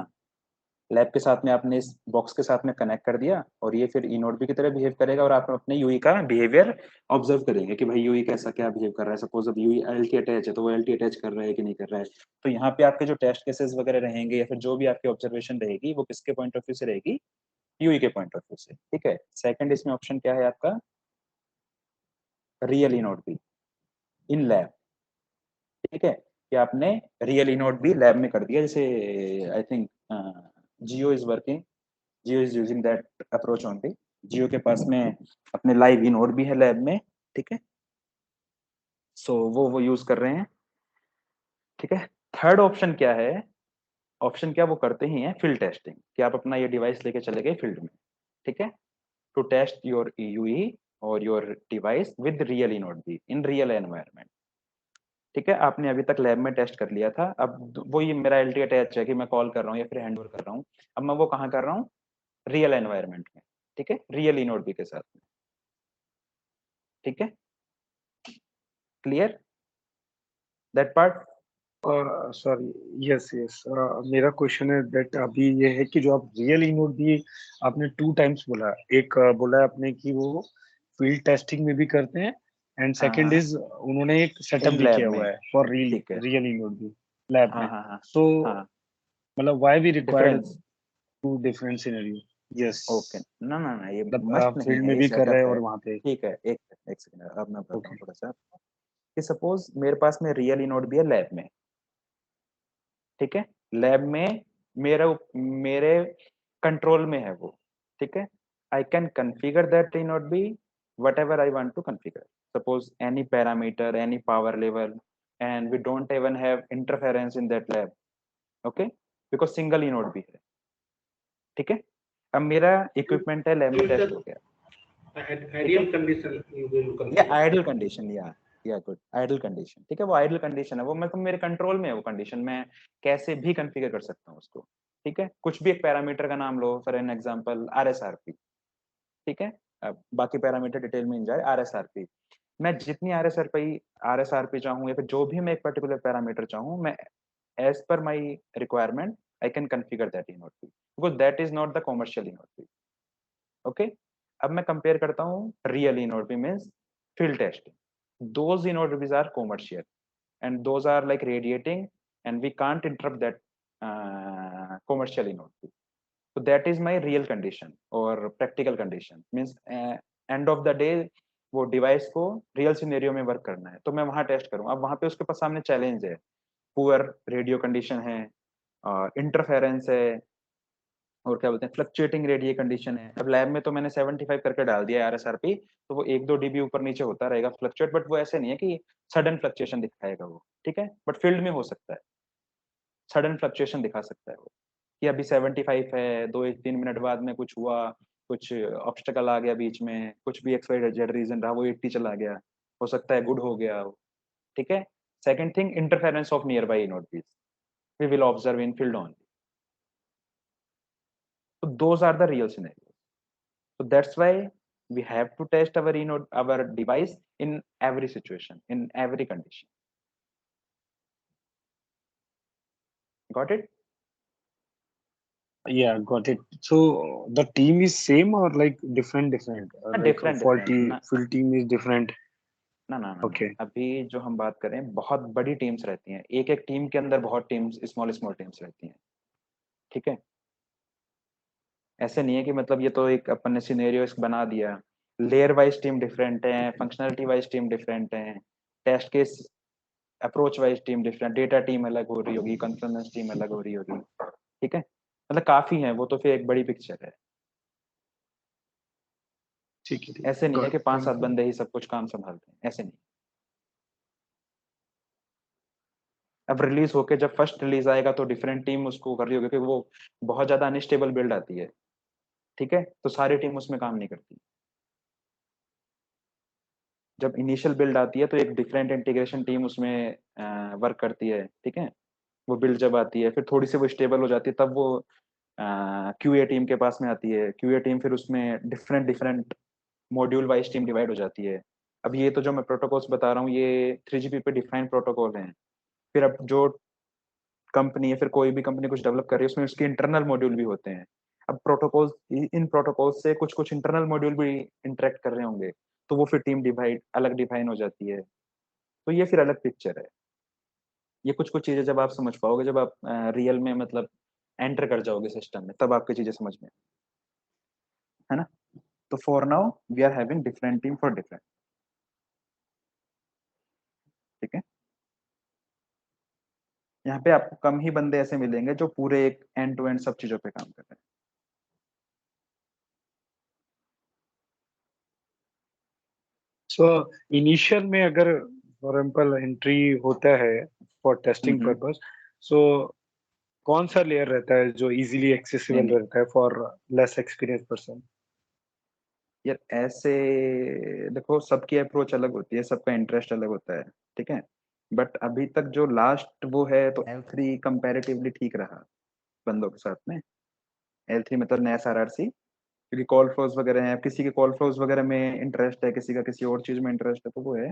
Speaker 1: लैब के साथ में आपने इस बॉक्स के साथ में कनेक्ट कर दिया, और ये फिर इनोड भी की तरह बिहेव करेगा, और आप अपने यूई का बिहेवियर ऑब्जर्व करेंगे कि भाई यूई कैसा क्या बिहेव कर रहा है। सपोज अब यूई एलटी अटैच है तो वो एलटी अटैच कर रहा है कि नहीं कर रहा है। तो यहाँ पे आपके जो टेस्ट केसेस वगैरह रहेंगे या फिर जो भी आपकी ऑब्जर्वेशन रहेगी वो किसके पॉइंट ऑफ व्यू से रहेगी, यूई के पॉइंट ऑफ व्यू से, ठीक है? सेकंड इसमें ऑप्शन क्या है आपका, रियल इनोड भी इन लैब, ठीक है? कि आपने रियल इनोड भी लैब में कर दिया, जैसे I think Jio is working Jio is using that approach only. Jio के पास में अपने लाइव इनोड भी है लैब में, ठीक है, सो वो यूज कर रहे हैं, ठीक है। थर्ड ऑप्शन क्या है, ऑप्शन क्या वो करते ही हैं फील्ड टेस्टिंग, कि आप अपना ये डिवाइस लेके चले गए फील्ड में, ठीक है, टू टेस्ट योर EUE और your device with real inode भी इन रियल एनवायरनमेंट, ठीक है। आपने अभी तक लैब में टेस्ट कर लिया था, अब वो ये मेरा LT अटैच है कि मैं कॉल कर रहा हूँ या फिर हैंडओवर कर रहा हूँ, अब मैं वो कहाँ कर रहा हूँ, रियल एनवायरनमेंट में, ठीक है, रियल इनोड भी के साथ में, ठीक है, clear that part.
Speaker 5: Sorry, yes yes, मेरा क्वेश्चन है दैट अभी ये है कि जो आप रियल इनोड भी आपने 2 टाइम्स बोला, एक बोला है आपने कि वो फील्ड टेस्टिंग में भी करते हैं, एंड सेकंड
Speaker 1: हाँ
Speaker 5: इज उन्होंने एक सेटअप
Speaker 1: इन
Speaker 5: भी
Speaker 1: लैब
Speaker 5: किया
Speaker 1: में,
Speaker 5: हुआ है फॉर रियल
Speaker 1: ठीक है,
Speaker 5: रियल इनोड भी लैब
Speaker 1: हाँ
Speaker 5: में।
Speaker 1: हाँ हाँ
Speaker 5: सो
Speaker 1: हाँ,
Speaker 5: मतलब why we required
Speaker 1: difference,
Speaker 5: two different scenario? Yes,
Speaker 1: okay, ना ना ना ये
Speaker 5: मतलब
Speaker 1: मस्ट
Speaker 5: आप
Speaker 1: नहीं
Speaker 5: फील्ड
Speaker 1: है,
Speaker 5: में
Speaker 1: ये
Speaker 5: भी कर रहे हैं
Speaker 1: सेटअप
Speaker 5: और
Speaker 1: है,
Speaker 5: वहाँ पे।
Speaker 1: ठीक है, एक सेकंड अब मैं बताता
Speaker 5: ओके,
Speaker 1: हूँ थोड़ा सा आपको, कि सपोज मेरे पास में रियल इनोड भी है लैब में, ठीक है, लैब में मेरे कंट्रोल में है वो, ठीक है, I can configure that eNode B whatever I want to configure, suppose any parameter, any power level, and we don't even have interference in that lab, okay, because single eNode भी है, ठीक है। अब मेरा equipment है lab में test हो गया,
Speaker 4: Ideal condition you will
Speaker 1: ये
Speaker 4: consider.
Speaker 1: आइडल कंडीशन या गुड आइडल कंडीशन, ठीक है, वो आइडल कंडीशन है, वो मतलब मेरे कंट्रोल में है वो कंडीशन, मैं कैसे भी कॉन्फ़िगर कर सकता हूँ उसको, ठीक है। कुछ भी एक पैरामीटर का नाम लो, फॉर एन एग्जांपल RSRP, ठीक है, अब बाकी पैरामीटर डिटेल में जाए, RSRP, मैं जितनी RSRP चाहूँ या फिर जो भी मैं एक पर्टिकुलर पैरामीटर चाहूँ, मैं as per my requirement I can configure that eNode B, because that is not the commercial eNode B, okay. अब मैं कंपेयर करता हूँ real eNode B means field testing. Those InnoDBs are commercial and those are like radiating and we can't interrupt that commercial InnoDB. So that is my real condition or practical condition. Means end of the day वो device को real scenario में work करना है, तो मैं वहां test करूँ। अब वहां पे उसके पास सामने चैलेंज है, पुअर रेडियो कंडीशन है, इंटरफेरेंस है, और क्या बोलते हैं फ्लक्चुएटिंग रेडियो कंडीशन है। अब लैब में तो मैंने 75 करके डाल दिया RSRP, तो वो 1-2 dB ऊपर नीचे होता रहेगा फ्लक्चुएट, बट वो ऐसे नहीं है कि सडन फ्लक्चुएशन दिखाएगा वो, ठीक है, बट फील्ड में हो सकता है सडन फ्लक्चुएशन दिखा सकता है वो, कि अभी 75 है, 2-3 मिनट बाद में कुछ हुआ, कुछ ऑब्स्टेकल आ गया बीच में, कुछ भी XYZ रीजन रहा, वो 80 चला गया, हो सकता है गुड हो गया वो, ठीक है। Second thing, interference of nearby node Bs we will observe in field only, so those are the real scenarios. So that's why we have to test our device in every situation, in every condition. Got it?
Speaker 5: yeah, got it. So the team is same or like different like
Speaker 1: Different,
Speaker 5: faulty
Speaker 1: different.
Speaker 5: field team is different?
Speaker 1: ना
Speaker 5: Okay.
Speaker 1: अभी जो हम बात करें, बहुत बड़ी teams रहती हैं, एक एक टीम के अंदर बहुत टीम्स, स्मॉल स्मॉल टीम्स रहती हैं, ठीक है। ऐसे नहीं है कि मतलब ये तो एक अपन ने सिनेरियो बना दिया, लेयर वाइज टीम डिफरेंट है, फंक्शनलिटी वाइज टीम डिफरेंट है, test case approach wise team different, data team अलग हो रही होगी, कॉन्फ्रेंस टीम अलग हो रही होगी, ठीक है, मतलब काफी है वो, तो फिर एक बड़ी पिक्चर है।
Speaker 5: ठीक है,
Speaker 1: ऐसे नहीं है कि 5-7
Speaker 5: Thank you.
Speaker 1: बंदे ही सब कुछ काम संभालते हैं, ऐसे नहीं। अब रिलीज होके जब फर्स्ट रिलीज आएगा तो डिफरेंट टीम उसको कर रही होगी, क्योंकि वो बहुत ज्यादा अनस्टेबल बिल्ड आती है, ठीक है, तो सारी टीम उसमें काम नहीं करती। जब इनिशियल बिल्ड आती है तो एक डिफरेंट इंटीग्रेशन टीम उसमें वर्क करती है, ठीक है, वो बिल्ड जब आती है फिर थोड़ी सी वो स्टेबल हो जाती है, तब वो QA टीम के पास में आती है, QA टीम फिर उसमें different different module wise team divide हो जाती है। अब ये तो जो मैं प्रोटोकॉल्स बता रहा हूँ ये 3GP पे डिफाइंड प्रोटोकॉल हैं, फिर अब जो कंपनी है, फिर कोई भी कंपनी कुछ डेवलप कर रही है उसमें उसके इंटरनल मॉड्यूल भी होते हैं। अब प्रोटोकॉल, इन प्रोटोकॉल से कुछ कुछ इंटरनल मॉड्यूल भी इंटरेक्ट कर रहे होंगे, तो वो फिर टीम डिवाइड अलग डिफाइन हो जाती है, तो ये फिर अलग पिक्चर है। ये कुछ कुछ चीजें जब आप समझ पाओगे, जब आप रियल में मतलब एंटर कर जाओगे सिस्टम में, तब आपकी चीजें समझ में, है ना। तो for now we are having different team for different, ठीक है। यहाँ पे आपको कम ही बंदे ऐसे मिलेंगे जो पूरे एक एंड टू एंड सब चीजों पे काम कर रहे हैं।
Speaker 5: सो इनिशियल में अगर फॉर एग्जाम्पल एंट्री होता है फॉर टेस्टिंग
Speaker 1: हम्म,
Speaker 5: पर्पस, सो कौन सा लेयर रहता है जो इजीली एक्सेसिबल
Speaker 1: नहीं
Speaker 5: रहता है फॉर लेस एक्सपीरियंस पर्सन?
Speaker 1: यार ऐसे देखो, सबकी अप्रोच अलग होती है, सबका इंटरेस्ट अलग होता है, ठीक है। बट अभी तक जो लास्ट वो है तो L3 कंपैरेटिवली ठीक रहा बंदों के साथ में। L3 मतलब नया SRRC, क्योंकि कॉल फ्लोज वगैरह हैं, किसी के कॉल फ्लोज वगैरह में इंटरेस्ट है, किसी का किसी और चीज में इंटरेस्ट है, तो वो है।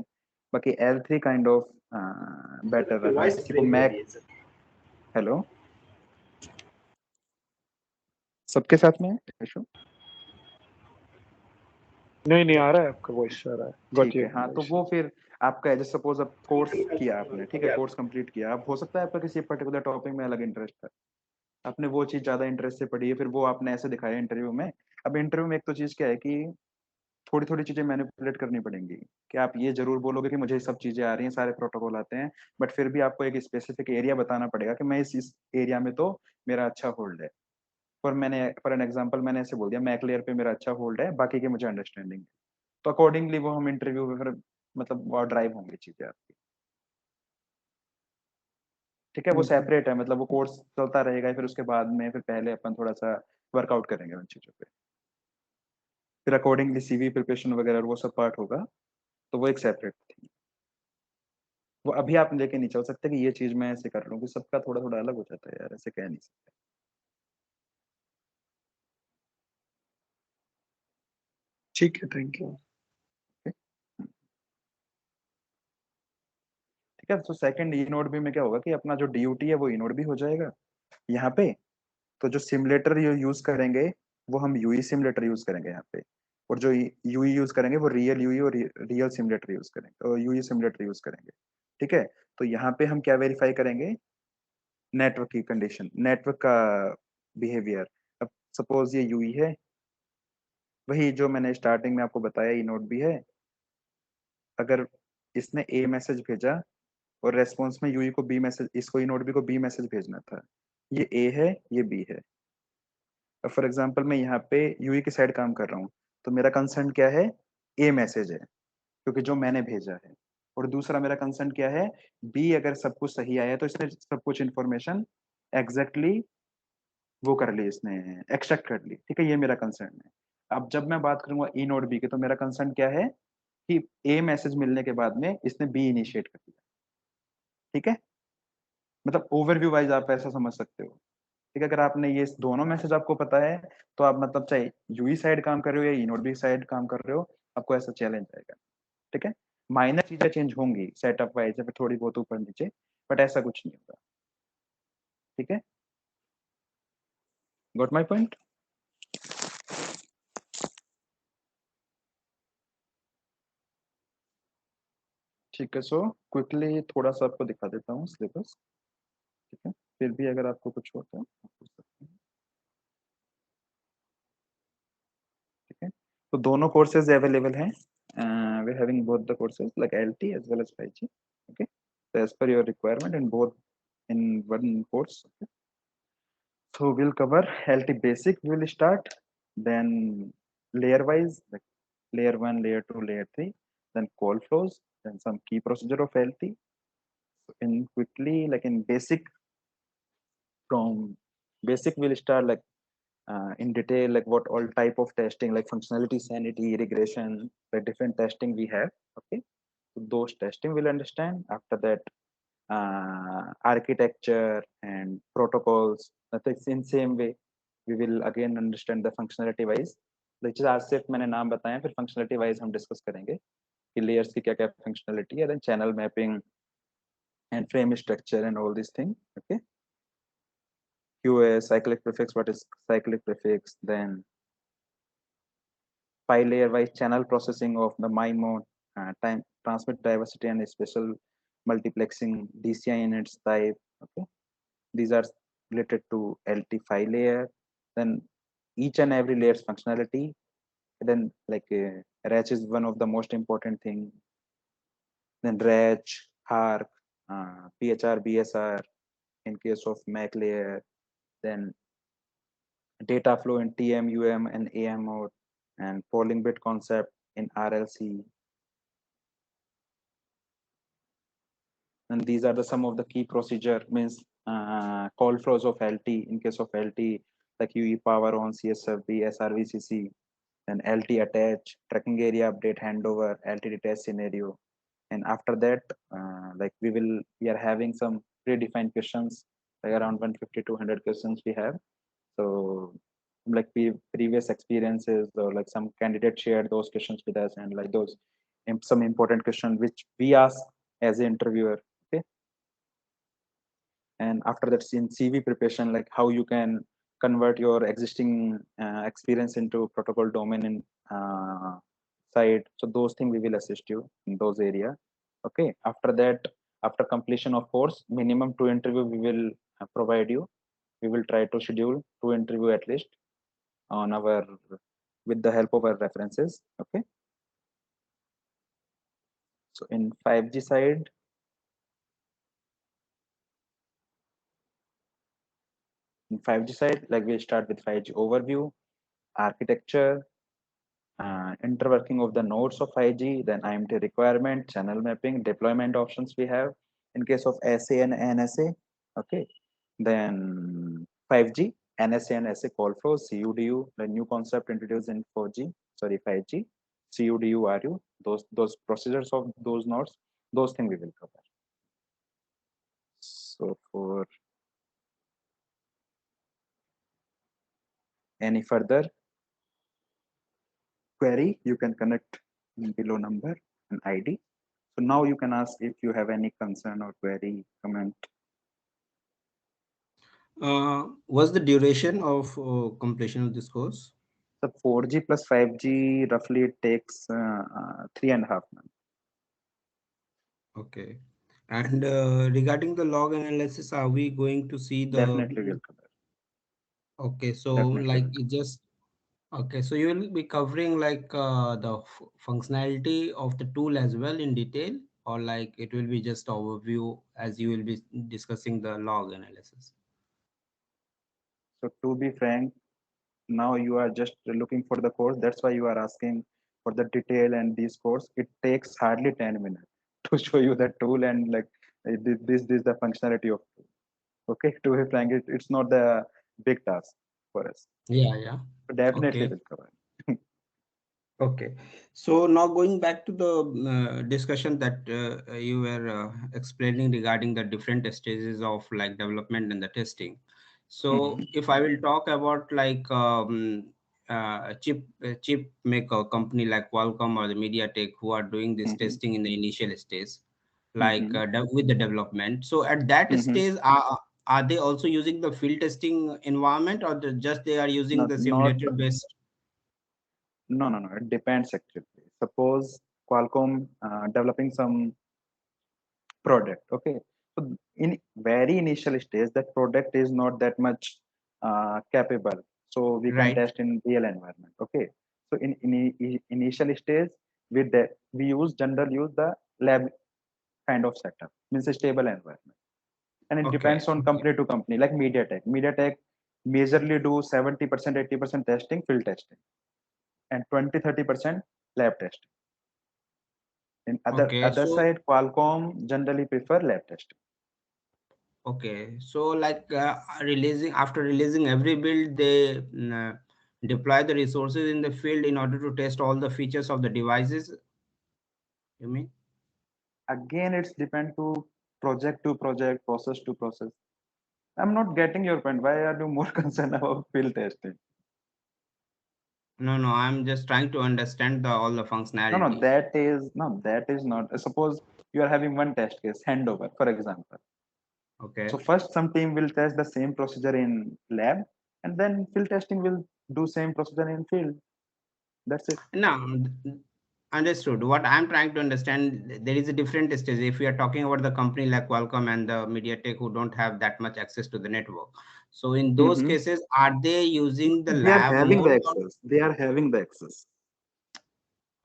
Speaker 1: बाकी L3 काइंड ऑफ बेटर रहा,
Speaker 4: वॉइस
Speaker 1: किसी को
Speaker 4: ब्रेक हो
Speaker 1: मैक।
Speaker 4: रही है सर।
Speaker 1: हेलो, सबके साथ में इशू?
Speaker 5: नहीं आ रहा है, आपका वॉइस आ रहा है, गॉट
Speaker 1: ठीक
Speaker 5: यू
Speaker 1: है, हाँ, तो
Speaker 5: वॉइस।
Speaker 1: वो फिर आपका जैसे सपोज अब कोर्स किया आपने, ठीक है,
Speaker 4: Yeah.
Speaker 1: कोर्स कंप्लीट किया, अब हो सकता है आपका किसी पर्टिकुलर टॉपिक में अलग इंटरेस्ट है, आपने वो चीज ज्यादा इंटरेस्ट से पढ़ी है, फिर वो आपने ऐसे दिखाया इंटरव्यू में। अब इंटरव्यू में एक तो चीज क्या है कि थोड़ी थोड़ी चीजें मैनिपुलेट करनी पड़ेंगी, कि आप ये जरूर बोलोगे कि मुझे सब चीजें आ रही हैं, सारे प्रोटोकॉल आते हैं, बट फिर भी आपको एक स्पेसिफिक एरिया बताना पड़ेगा कि मैं इस एरिया में तो मेरा अच्छा होल्ड है। फॉर एन एग्जांपल मैंने ऐसे बोल दिया मैक लेयर पे मेरा अच्छा होल्ड है, बाकी के मुझे अंडरस्टैंडिंग है, तो अकॉर्डिंगली वो हम इंटरव्यू में फिर मतलब वो ड्राइव होंगी चीजें आपकी। ठीक है, वो सेपरेट है, मतलब वो कोर्स चलता रहेगा, फिर उसके बाद में फिर पहले अपन थोड़ा सा वर्कआउट करेंगे उन चीजों पे, फिर अकॉर्डिंगली सीवी प्रिपरेशन वगैरह वो सब पार्ट होगा, तो वो एक सेपरेट थी। वो अभी आप लेके नहीं चल सकते कि ये चीज मैं ऐसे कर लूँ, कि सबका थोड़ा थोड़ा अलग हो जाता है यार, ऐसे कह नहीं सकते।
Speaker 5: ठीक है, थैंक यू।
Speaker 1: ठीक है, ठीक है। तो सेकंड ई नोड बी में क्या होगा कि अपना जो DUT है वो ई नोड बी हो जाएगा यहाँ पे। तो जो सिमुलेटर यूज करेंगे वो हम यूई सिमुलेटर यूज करेंगे यहाँ पे, और जो यूई यूज करेंगे वो रियल यूई और रियल सिमुलेटर यूज करेंगे, और यूई सिमुलेटर यूज करेंगे। ठीक है, तो यहाँ पे हम क्या वेरीफाई करेंगे? नेटवर्क की कंडीशन, नेटवर्क का बिहेवियर। अब सपोज ये यूई है, वही जो मैंने स्टार्टिंग में आपको बताया ई नोड भी है, अगर इसने ए मैसेज भेजा और रेस्पॉन्स में यूई को बी मैसेज, इसको ई नोड बी को बी मैसेज भेजना था, ये ए है ये बी है। अब फॉर एग्जांपल मैं यहाँ पे यूई की साइड काम कर रहा हूँ, तो मेरा कंसर्न क्या है? ए मैसेज है, क्योंकि जो मैंने भेजा है। और दूसरा मेरा कंसर्न क्या है? बी अगर सब कुछ सही आया तो इसने सब कुछ इन्फॉर्मेशन एग्जैक्टली वो कर ली, इसने एक्सट्रैक्ट कर ली। ठीक है, ये मेरा कंसर्न है। अब जब मैं बात करूंगा ई नोड बी की, तो मेरा कंसर्न क्या है कि ए मैसेज मिलने के बाद में इसने बी इनिशिएट कर दिया। ठीक है, मतलब ओवरव्यू वाइज आप ऐसा समझ सकते हो। ठीक है, अगर आपने ये दोनों मैसेज आपको पता है, तो आप मतलब चाहे यूई साइड काम कर रहे हो या ई नोड बी साइड काम कर रहे हो, आपको ऐसा चैलेंज आएगा। ठीक है, माइनर चीजें चेंज होंगी सेटअप वाइज या फिर थोड़ी बहुत ऊपर नीचे, बट ऐसा कुछ नहीं होगा। ठीक है, गॉट माई पॉइंट? ठीक है, सो क्विकली थोड़ा सा आपको दिखा देता हूँ सिलेबस। ठीक है, फिर भी अगर आपको कुछ हो तो आप पूछ सकते हैं। ठीक है, तो दोनों कोर्सेज अवेलेबल हैं, we having both the courses like LT as well as 5G. Okay, so as per your requirement in both in one course. Okay? So we'll cover LT basic, we will start, then layer wise, like layer 1, layer 2, layer 3, then call flows, then some key procedure of LT. So in quickly, like in basic, from basic we'll start like in detail, like what all type of testing, like functionality, sanity, regression, the different testing we have. Okay, so those testing we'll understand. After that, architecture and protocols. That's in same way we will again understand the functionality wise, which is आज सिर्फ मैंने नाम बताए, फिर functionality wise हम discuss करेंगे कि layers की क्या क्या functionality है, then channel mapping and frame structure and all these things. Okay, QoS, cyclic prefix, what is cyclic prefix, then file layer wise channel processing of the MIMO, time transmit diversity and special multiplexing, DCI in its type. Okay, these are related to LT file layer. Then each and every layer's functionality. Then like RACH is one of the most important thing. Then RACH, HARC, PHR, BSR in case of MAC layer. Then data flow in TM, UM, and AM mode, and polling bit concept in RLC. And these are the some of the key procedure, means call flows of LT. In case of LT, like UE power on, CSFB, SRVCC, and LT attach, tracking area update, handover, LT detach scenario. And after that, like we are having some predefined questions, like around 150 to 100 questions we have. So like previous experiences, or like some candidates shared those questions with us, and like those some important questions which we ask as an interviewer. Okay. And after that, in CV preparation, like how you can convert your existing experience into protocol domain in side. So those things we will assist you in those area. Okay. After that, after completion of course, minimum 2 interview we will provide you. We will try to schedule 2 interview at least on our, with the help of our references. Okay. So in 5G side, like we start with 5G overview, architecture, interworking of the nodes of 5G, then IMT requirement, channel mapping, deployment options we have in case of SA and NSA. Okay. Then 5G, NSA and SA call flow, CUDU, the new concept introduced in 5G, CUDU, RU, those procedures of those nodes, those things we will cover. So for any further query, you can connect below number and ID. So now you can ask if you have any concern or query, comment.
Speaker 3: What's the duration of completion of this course?
Speaker 1: So 4G plus 5G, roughly it takes 3.5 months.
Speaker 3: Okay. And regarding the log analysis, are we going to see the?
Speaker 1: Definitely will cover.
Speaker 3: Okay, so
Speaker 1: Definitely
Speaker 3: like
Speaker 1: will
Speaker 3: it just okay, so you will be covering like the functionality of the tool as well in detail, or like it will be just overview as you will be discussing the log analysis.
Speaker 1: So to be frank, now you are just looking for the course. That's why you are asking for the detail and this course. It takes hardly 10 minutes to show you the tool and like this is the functionality of tool. Okay, to be frank, it's not the big task for us.
Speaker 3: Yeah, yeah.
Speaker 1: But definitely
Speaker 3: Okay.
Speaker 1: will cover.
Speaker 3: Okay. So now going back to the discussion that you were explaining regarding the different stages of like development and the testing. So if I will talk about like chip maker company like Qualcomm or the MediaTek who are doing this testing in the initial stage, like with the development. So at that stage, are they also using the field testing environment, or just they are using the
Speaker 1: Not
Speaker 3: simulator based?
Speaker 1: No, no, no. It depends actually. Suppose Qualcomm developing some product. Okay. So in very initial stage, that product is not that much capable. So we can
Speaker 3: Right.
Speaker 1: test in real environment. Okay. So in initial stage, with that we generally use the lab kind of setup, means a stable environment. And it depends on company to company. Like MediaTek majorly do 70%, 80% testing, field testing, and 20-30% lab testing. In other
Speaker 3: So
Speaker 1: side, Qualcomm generally prefer lab testing.
Speaker 3: okay, so like releasing after releasing every build, they deploy the resources in the field in order to test all the features of the devices. You mean?
Speaker 1: Again, it's depend to project, process to process. I'm not getting your point. Why are you more concerned about field testing?
Speaker 3: No, no, I'm just trying to understand all the functionality.
Speaker 1: That is not. Suppose you are having one test case, handover, for example.
Speaker 3: Okay.
Speaker 1: So first, some team will test the same procedure in lab, and then field testing will do same procedure in field. That's it.
Speaker 3: Now, understood. What I'm trying to understand, there is a different stage. If we are talking about the company like Qualcomm and the MediaTek who don't have that much access to the network, so in those cases, are they using the
Speaker 1: They are
Speaker 3: lab
Speaker 1: having the
Speaker 3: mode?
Speaker 1: access. They are having the access.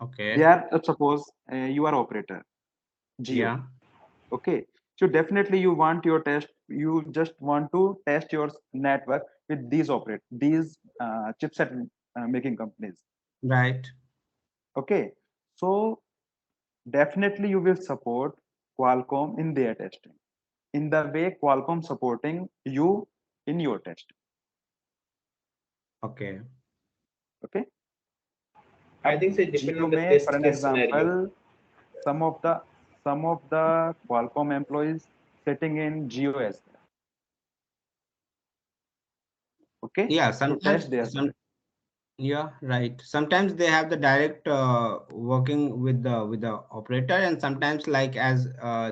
Speaker 3: Okay.
Speaker 1: They are suppose you are operator, Geo.
Speaker 3: Yeah.
Speaker 1: Okay. So definitely you want your test. You just want to test your network with these chipset making companies.
Speaker 3: Right.
Speaker 1: Okay. So definitely you will support Qualcomm in their testing, in the way Qualcomm supporting you in your testing.
Speaker 3: Okay.
Speaker 1: Okay.
Speaker 2: I think it depends
Speaker 1: You
Speaker 2: on the
Speaker 1: may,
Speaker 2: test
Speaker 1: for an
Speaker 2: case scenario.
Speaker 1: example, some of the Qualcomm employees sitting in Geo as well. Okay.
Speaker 3: Yeah,
Speaker 1: To
Speaker 3: sometimes
Speaker 1: test their
Speaker 3: some, yeah, right. Sometimes they have the direct working with the operator, and sometimes like as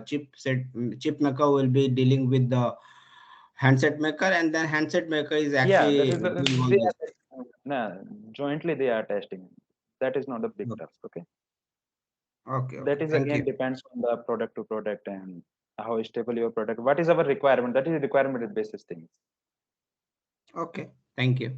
Speaker 3: chip maker will be dealing with the handset maker, and then handset maker is
Speaker 1: yeah, that
Speaker 3: actually
Speaker 1: is
Speaker 3: doing all
Speaker 1: they
Speaker 3: this.
Speaker 1: are jointly they are testing. That is not a big task. Okay.
Speaker 3: Okay,
Speaker 1: That
Speaker 3: okay.
Speaker 1: is
Speaker 3: Thank
Speaker 1: again
Speaker 3: you.
Speaker 1: depends on the product to product and how stable your product. What is our requirement? That is requirement basis things.
Speaker 3: Okay, thank you.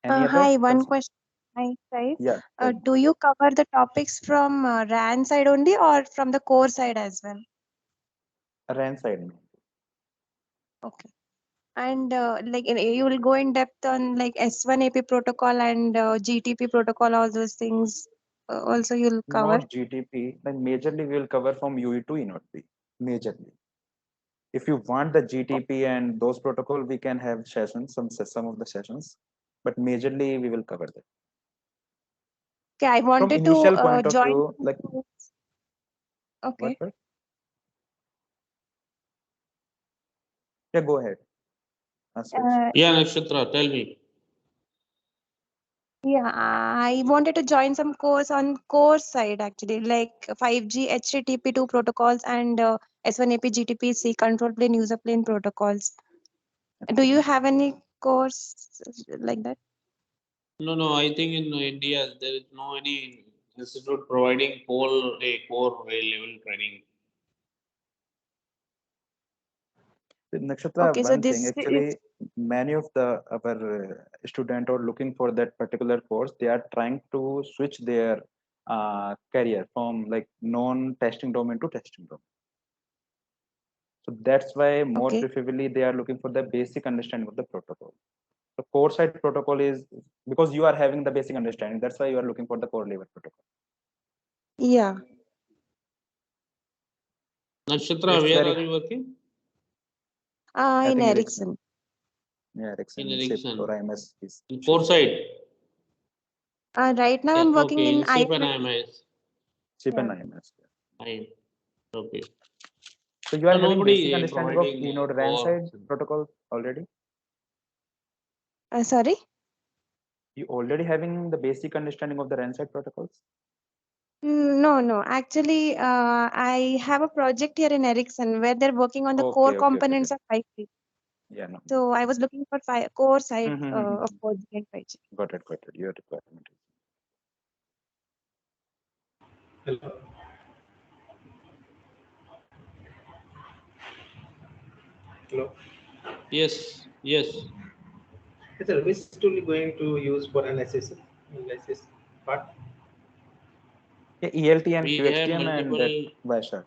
Speaker 1: Any other
Speaker 7: Hi, one
Speaker 1: concern?
Speaker 7: question. Hi, guys.
Speaker 1: Yeah. tell me.
Speaker 7: Do you cover the topics from RAN side only or from the core side as well?
Speaker 1: RAN side.
Speaker 7: Okay. And you will go in depth on like S1 AP protocol and GTP protocol, all those things. Also, you'll cover.
Speaker 1: Not GTP. Then majorly we will cover from UE to ENOD. Majorly. If you want the GTP and those protocol, we can have sessions, some of the sessions, but majorly we will cover that.
Speaker 7: Okay, I
Speaker 1: From
Speaker 7: wanted to
Speaker 1: initial point of
Speaker 7: join.
Speaker 1: view, like
Speaker 7: Okay.
Speaker 1: what? Yeah, go ahead.
Speaker 4: Yeah, Nakshatra, tell me.
Speaker 7: Yeah, I wanted to join some course on core side actually, like 5G HTTP2 protocols and S1AP GTP C control plane user plane protocols. Do you have any course like that?
Speaker 4: No, I think in India there is no any institute providing core level training.
Speaker 1: Nakshatra,
Speaker 7: Okay, so
Speaker 1: one thing
Speaker 7: this is
Speaker 1: actually, many of the our student are looking for that particular course. They are trying to switch their career from like non-testing domain to testing domain. So that's why more
Speaker 7: okay.
Speaker 1: preferably they are looking for the basic understanding of the protocol. The core side protocol is because you are having the basic understanding. That's why you are looking for the core level protocol.
Speaker 7: Yeah.
Speaker 4: Nakshatra,
Speaker 1: It's
Speaker 4: where
Speaker 1: very
Speaker 4: are you working?
Speaker 1: I
Speaker 7: In
Speaker 1: think
Speaker 7: Ericsson.
Speaker 1: Yeah,
Speaker 4: In
Speaker 1: Ericsson, SIP
Speaker 4: Ericsson.
Speaker 1: or IMS is
Speaker 4: In core side.
Speaker 7: Right now
Speaker 4: Yeah,
Speaker 7: I'm working
Speaker 4: okay.
Speaker 7: in
Speaker 4: In SIP and
Speaker 7: IMS.
Speaker 4: IMS.
Speaker 1: SIP and
Speaker 7: Yeah.
Speaker 1: IMS.
Speaker 4: Okay.
Speaker 1: So you are
Speaker 4: So
Speaker 1: having basic
Speaker 4: nobody
Speaker 1: understanding of
Speaker 4: providing
Speaker 1: ENOD RAN
Speaker 4: core.
Speaker 1: side protocol already.
Speaker 7: Sorry?
Speaker 1: You already having the basic understanding of the RAN side protocols.
Speaker 7: No. Actually, I have a project here in Ericsson where they're working on the core
Speaker 1: Okay.
Speaker 7: components of 5G.
Speaker 1: Yeah, no.
Speaker 7: So I was looking for core side
Speaker 1: Mm-hmm.
Speaker 7: of 4G and 5G.
Speaker 1: Got it. Your requirement.
Speaker 2: Hello. Hello.
Speaker 4: Yes.
Speaker 2: Yes, sir. Which tool you going to use for analysis part?
Speaker 1: Yeah, ELT and
Speaker 4: We have
Speaker 1: QXTM and that
Speaker 4: multiple.
Speaker 1: Wireshark.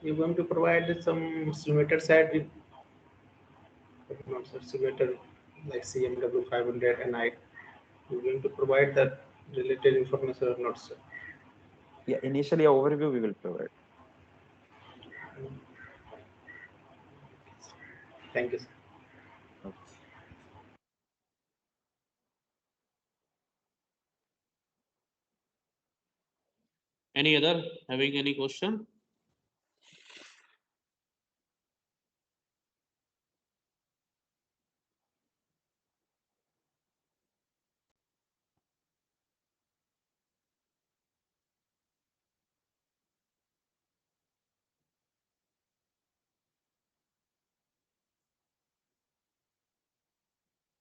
Speaker 2: You're going to provide some simulator side with not simulator like CMW 500 and I. You're going to provide that related information or not, sir?
Speaker 1: Yeah, initially overview we will provide.
Speaker 2: Thank you, sir.
Speaker 1: Okay.
Speaker 4: Any other having any question?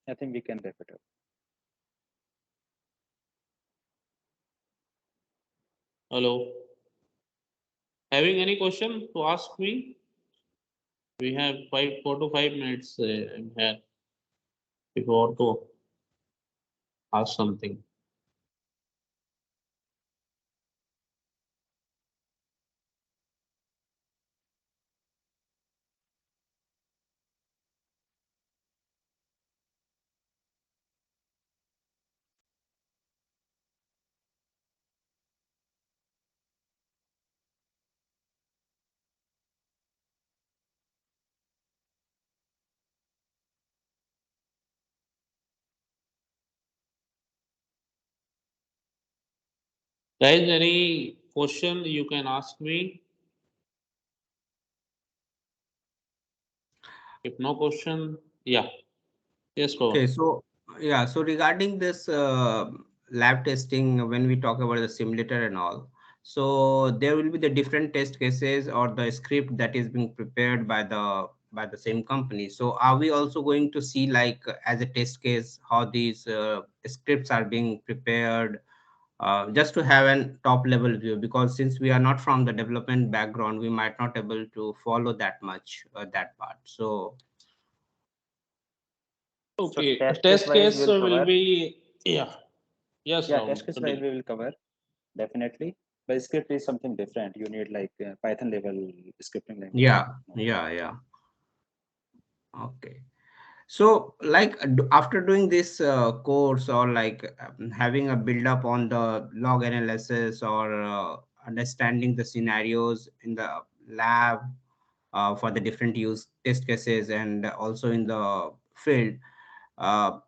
Speaker 1: I think we can wrap it up.
Speaker 4: Hello. Having any question to ask me? We have 4 to 5 minutes in here. If you want to ask something. Guys, any question you can ask me? If no question, yeah. Yes, go
Speaker 3: Okay,
Speaker 4: on.
Speaker 3: so yeah, so regarding this lab testing, when we talk about the simulator and all, so there will be the different test cases or the script that is being prepared by the same company. So are we also going to see like as a test case how these scripts are being prepared, just to have an top level view? Because since we are not from the development background, we might not able to follow that much that part. So
Speaker 1: So
Speaker 4: Okay,
Speaker 1: test case
Speaker 4: test
Speaker 1: wise
Speaker 4: case
Speaker 1: we'll
Speaker 4: will
Speaker 1: cover.
Speaker 4: be, yeah. Yes,
Speaker 1: Yeah,
Speaker 4: Rahul,
Speaker 1: test case wise
Speaker 4: continue.
Speaker 1: we will cover definitely. But script is something different. You need like Python level scripting language.
Speaker 3: yeah, yeah. Okay. So, like after doing this course or like having a build up on the log analysis or understanding the scenarios in the lab for the different use test cases and also in the field, uh,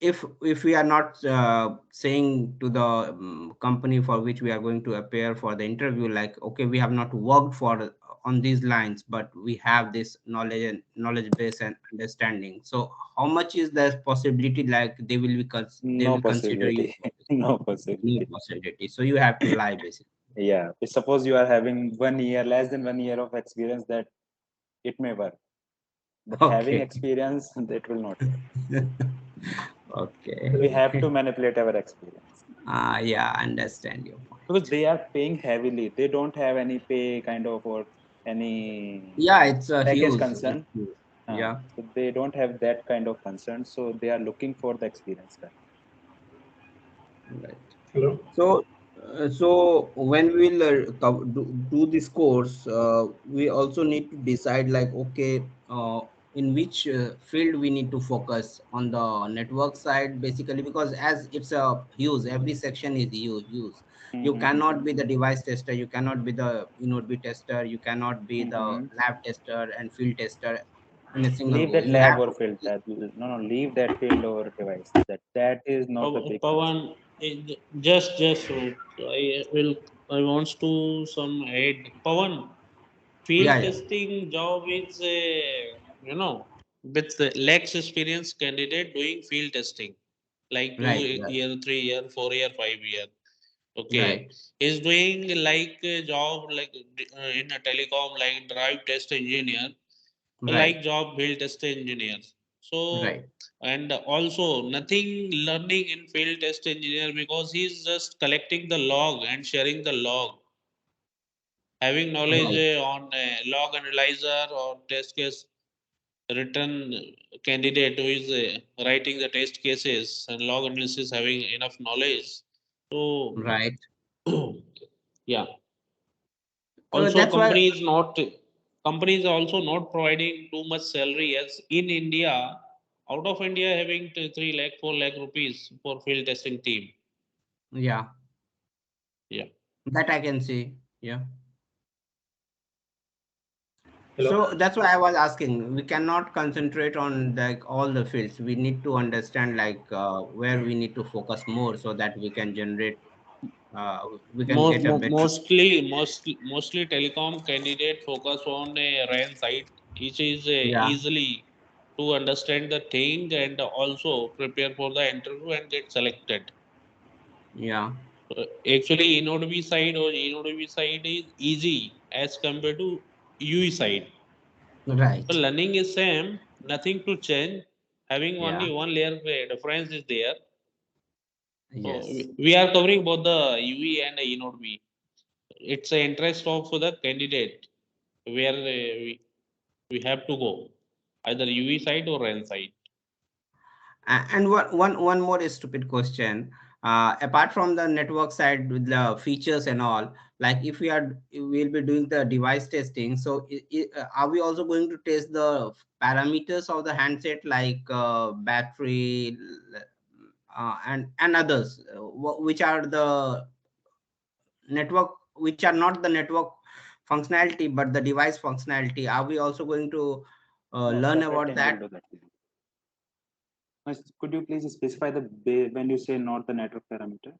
Speaker 3: if we are not saying to the company for which we are going to appear for the interview, like okay, we have not worked for on these lines, but we have this knowledge and knowledge base and understanding, so how much is the possibility like they
Speaker 1: No
Speaker 3: will consider you
Speaker 1: possibility.
Speaker 3: for this
Speaker 1: No
Speaker 3: role? No
Speaker 1: possibility.
Speaker 3: possibility, so you have to lie basically.
Speaker 1: Yeah. Suppose you are having 1 year, less than 1 year of experience, that it may work. But having
Speaker 3: Okay.
Speaker 1: experience, that will not work.
Speaker 3: Okay.
Speaker 1: We have to manipulate our experience
Speaker 3: Yeah, understand your point.
Speaker 1: because they are paying heavily. They don't have any pay kind of or any
Speaker 3: Yeah, it's a
Speaker 1: package
Speaker 3: huge, it's
Speaker 1: concern.
Speaker 3: huge. Yeah.
Speaker 1: So they don't have that kind of concern. So they are looking for the experience guy.
Speaker 3: Right.
Speaker 2: Hello.
Speaker 3: So when we'll do this course, we also need to decide like, okay, in which field we need to focus on the network side, basically, because as it's a use, every section is use. You cannot be the device tester, you cannot be the be tester, you cannot be the lab tester and field tester in a single
Speaker 1: Leave
Speaker 3: go.
Speaker 1: that
Speaker 3: You
Speaker 1: lab
Speaker 3: have
Speaker 1: or
Speaker 3: to
Speaker 1: field. No, leave that field or device. That is not the big concern.
Speaker 4: Pawan, just wait. I wants to some aid. Pawan,
Speaker 3: yeah,
Speaker 4: field
Speaker 3: yeah,
Speaker 4: testing job is with the less experience candidate doing field testing, like two
Speaker 3: right, right,
Speaker 4: year, 3 year, 4 year, 5 year.
Speaker 3: right,
Speaker 4: Okay, he's doing like a job like in a telecom like drive test engineer,
Speaker 3: right,
Speaker 4: like job field test engineers. So
Speaker 3: right,
Speaker 4: and also nothing learning in field test engineer because he's just collecting the log and sharing the log, having knowledge
Speaker 3: right.
Speaker 4: on log analyzer or test case written candidate who is writing the test cases and log analysis having enough knowledge. So
Speaker 3: Right.
Speaker 4: yeah.
Speaker 3: So
Speaker 4: Also,
Speaker 3: that's why,
Speaker 4: companies are also not providing too much salary as in India. Out of India, having 3 lakh, 4 lakh rupees for field testing team.
Speaker 3: yeah,
Speaker 4: Yeah.
Speaker 3: that I can see. Yeah.
Speaker 2: Hello.
Speaker 3: So that's why I was asking. We cannot concentrate on like all the fields. We need to understand like where we need to focus more so that we can generate, we can get a better.
Speaker 4: Mostly telecom candidate focus on a RAN site, which is
Speaker 3: Yeah,
Speaker 4: easily to understand the thing and also prepare for the interview and get selected.
Speaker 3: yeah,
Speaker 4: Actually, InnoDB side or InnoDB side is easy as compared to UE side. So
Speaker 3: right.
Speaker 4: learning is same, nothing to change. Having
Speaker 3: Yeah,
Speaker 4: only one layer difference is there. So
Speaker 3: yes.
Speaker 4: we are covering both the UE and InnoDB. It's an interest of the candidate where we have to go, either UE side or RAN side.
Speaker 3: And one more stupid question. Apart from the network side with the features and all, like if we'll be doing the device testing, so are we also going to test the parameters of the handset like battery and others, which are the network, which are not the network functionality but the device functionality? Are we also going to
Speaker 1: No,
Speaker 3: learn
Speaker 1: separate
Speaker 3: about
Speaker 1: team will
Speaker 3: that?
Speaker 1: do that. Could you please specify when you say not the network parameter?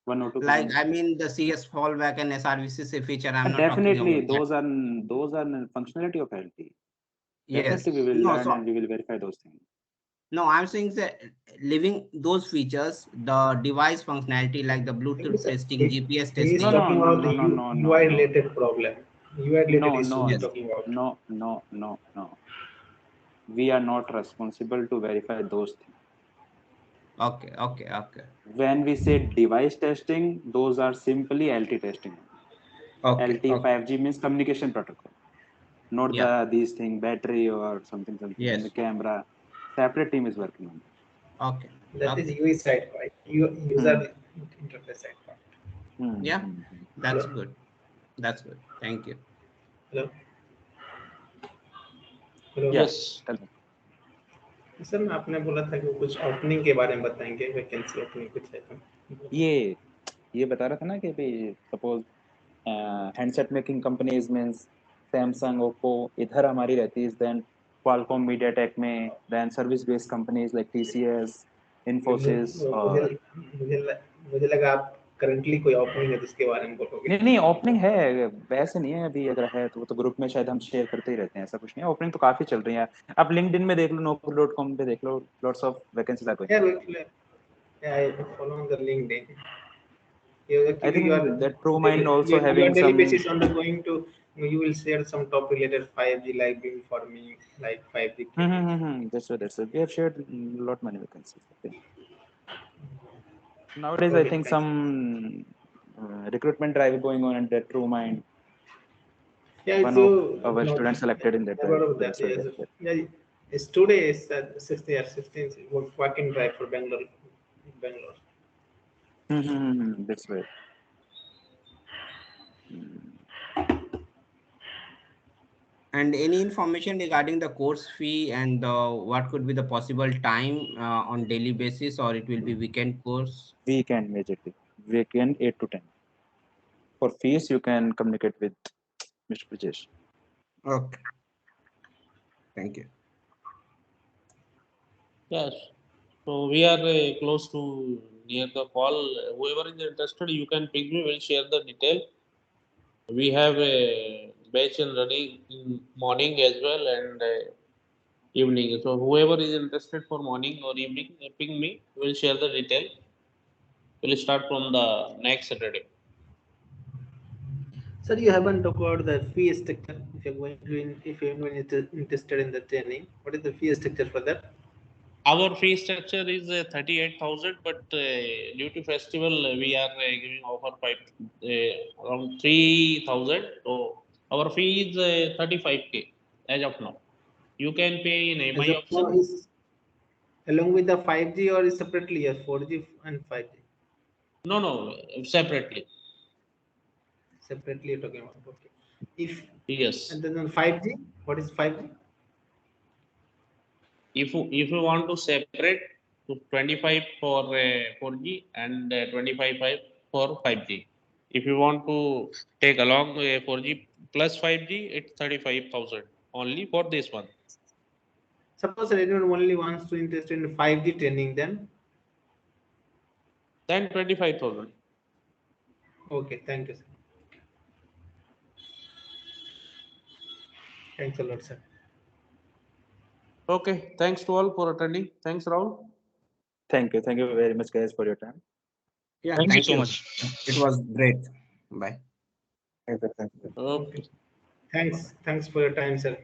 Speaker 1: 102
Speaker 3: Like,
Speaker 1: components.
Speaker 3: I mean, the CS fallback and SRVCC feature. I'm not talking
Speaker 1: Definitely,
Speaker 3: about that.
Speaker 1: those are functionality of LT.
Speaker 3: Yes.
Speaker 1: Definitely, we will
Speaker 3: No,
Speaker 1: learn
Speaker 3: so,
Speaker 1: and we will verify those things.
Speaker 3: no, I'm saying that leaving those features, the device functionality like the Bluetooth testing, GPS
Speaker 2: He is
Speaker 3: testing.
Speaker 1: No,
Speaker 2: talking about
Speaker 1: no,
Speaker 2: the
Speaker 1: no, no, no,
Speaker 2: UI
Speaker 1: no.
Speaker 2: related problem. UI related
Speaker 1: No,
Speaker 2: issues
Speaker 1: no,
Speaker 2: he's talking about.
Speaker 1: no. We are not responsible to verify those things.
Speaker 3: Okay.
Speaker 1: When we say device testing, those are simply LT testing.
Speaker 3: Okay.
Speaker 1: LT 5G means communication protocol, not
Speaker 3: Yeah.
Speaker 1: these things, battery or something,
Speaker 3: Yes.
Speaker 1: the camera. Separate team is working on that.
Speaker 3: Okay.
Speaker 2: That is UI side, right? User interface side part.
Speaker 3: Yeah,
Speaker 1: Hmm.
Speaker 3: that's
Speaker 2: Hello?
Speaker 3: good. That's good. Thank you.
Speaker 2: Hello hello
Speaker 1: Yeah.
Speaker 4: Yes.
Speaker 1: Tell me.
Speaker 2: Sir मैं आपने बोला था कि कुछ opening के बारे में बताएंगे वैकेंसी ओपनिंग कुछ है तो
Speaker 1: ये बता रहा था ना कि भाई suppose handset making companies means Samsung Oppo इधर हमारी रहती है, देन क्वालकॉम मीडियाटेक में, then service based companies like TCS, Infosys और
Speaker 2: मुझे लगा आप करंटली कोई ओपनिंग है जिसके बारे में बोलोगे
Speaker 1: नहीं ओपनिंग है, वैसे नहीं है अभी, अगर है तो वो तो ग्रुप में शायद हम शेयर करते ही रहते हैं, ऐसा कुछ नहीं है, ओपनिंग तो काफी चल रही है। आप लिंक्डइन में देख लो, naukri.com पे देख लो, lots of vacancies are going.
Speaker 2: I follow on the LinkedIn.
Speaker 1: I think that TrueMind also
Speaker 2: You
Speaker 1: having
Speaker 2: are daily
Speaker 1: some.
Speaker 2: basis on the going to you will share some top related 5G like being for me like 5G.
Speaker 1: That's right. We have shared lot many vacancies. Okay. Nowadays, I
Speaker 2: Okay,
Speaker 1: think
Speaker 2: thanks.
Speaker 1: some recruitment drive going on at that TrueMind.
Speaker 2: Yeah,
Speaker 1: One
Speaker 2: so
Speaker 1: of our students selected in that drive.
Speaker 2: about that.
Speaker 1: That's why
Speaker 2: Yes.
Speaker 1: they're there.
Speaker 2: Yeah, it's today is 16th walking drive for Bangalore.
Speaker 1: That's right.
Speaker 3: And any information regarding the course fee and what could be the possible time on daily basis, or it will be weekend course?
Speaker 1: Weekend majorly. Weekend 8 to 10. For fees, you can communicate with Mr. Brajesh.
Speaker 3: Okay. Thank you.
Speaker 4: Yes. So we are close to near the call. Whoever is interested, you can ping me. We'll share the detail. We have a batch in running in morning as well and evening. So whoever is interested for morning or evening, ping me. We'll share the detail. We'll start from the next Saturday.
Speaker 2: Sir, you haven't talked about the fee structure. If you're going to, if anyone is interested in the training, what is the fee structure for that?
Speaker 4: Our fee structure is 38,000, but due to festival, we are giving offer around 3,000. So our fee is 35K as of now. You can pay in
Speaker 2: As
Speaker 4: MI
Speaker 2: of now,
Speaker 4: option.
Speaker 2: is along with the 5G or is separately, yes, 4G and 5G?
Speaker 4: No, separately.
Speaker 2: Separately you're talking about, okay. If
Speaker 4: Yes.
Speaker 2: and then on 5G, what is 5G?
Speaker 4: If you want to separate, to 25 for 4G and 25 for 5G. If you want to take along 4G plus 5G, it's 35,000 only for this one.
Speaker 2: Suppose anyone only wants to interest in 5G training, then
Speaker 4: 25,000.
Speaker 2: okay, thank you, sir. Thanks a lot, sir.
Speaker 4: Okay, thanks to all for attending. Thanks, Rahul.
Speaker 1: Thank you very much, guys, for your time.
Speaker 3: Yeah,
Speaker 4: Thank
Speaker 3: thank
Speaker 4: you
Speaker 3: you
Speaker 4: so
Speaker 3: much. It was great. Bye.
Speaker 1: Thank you.
Speaker 4: Okay.
Speaker 2: Thanks for your time, sir.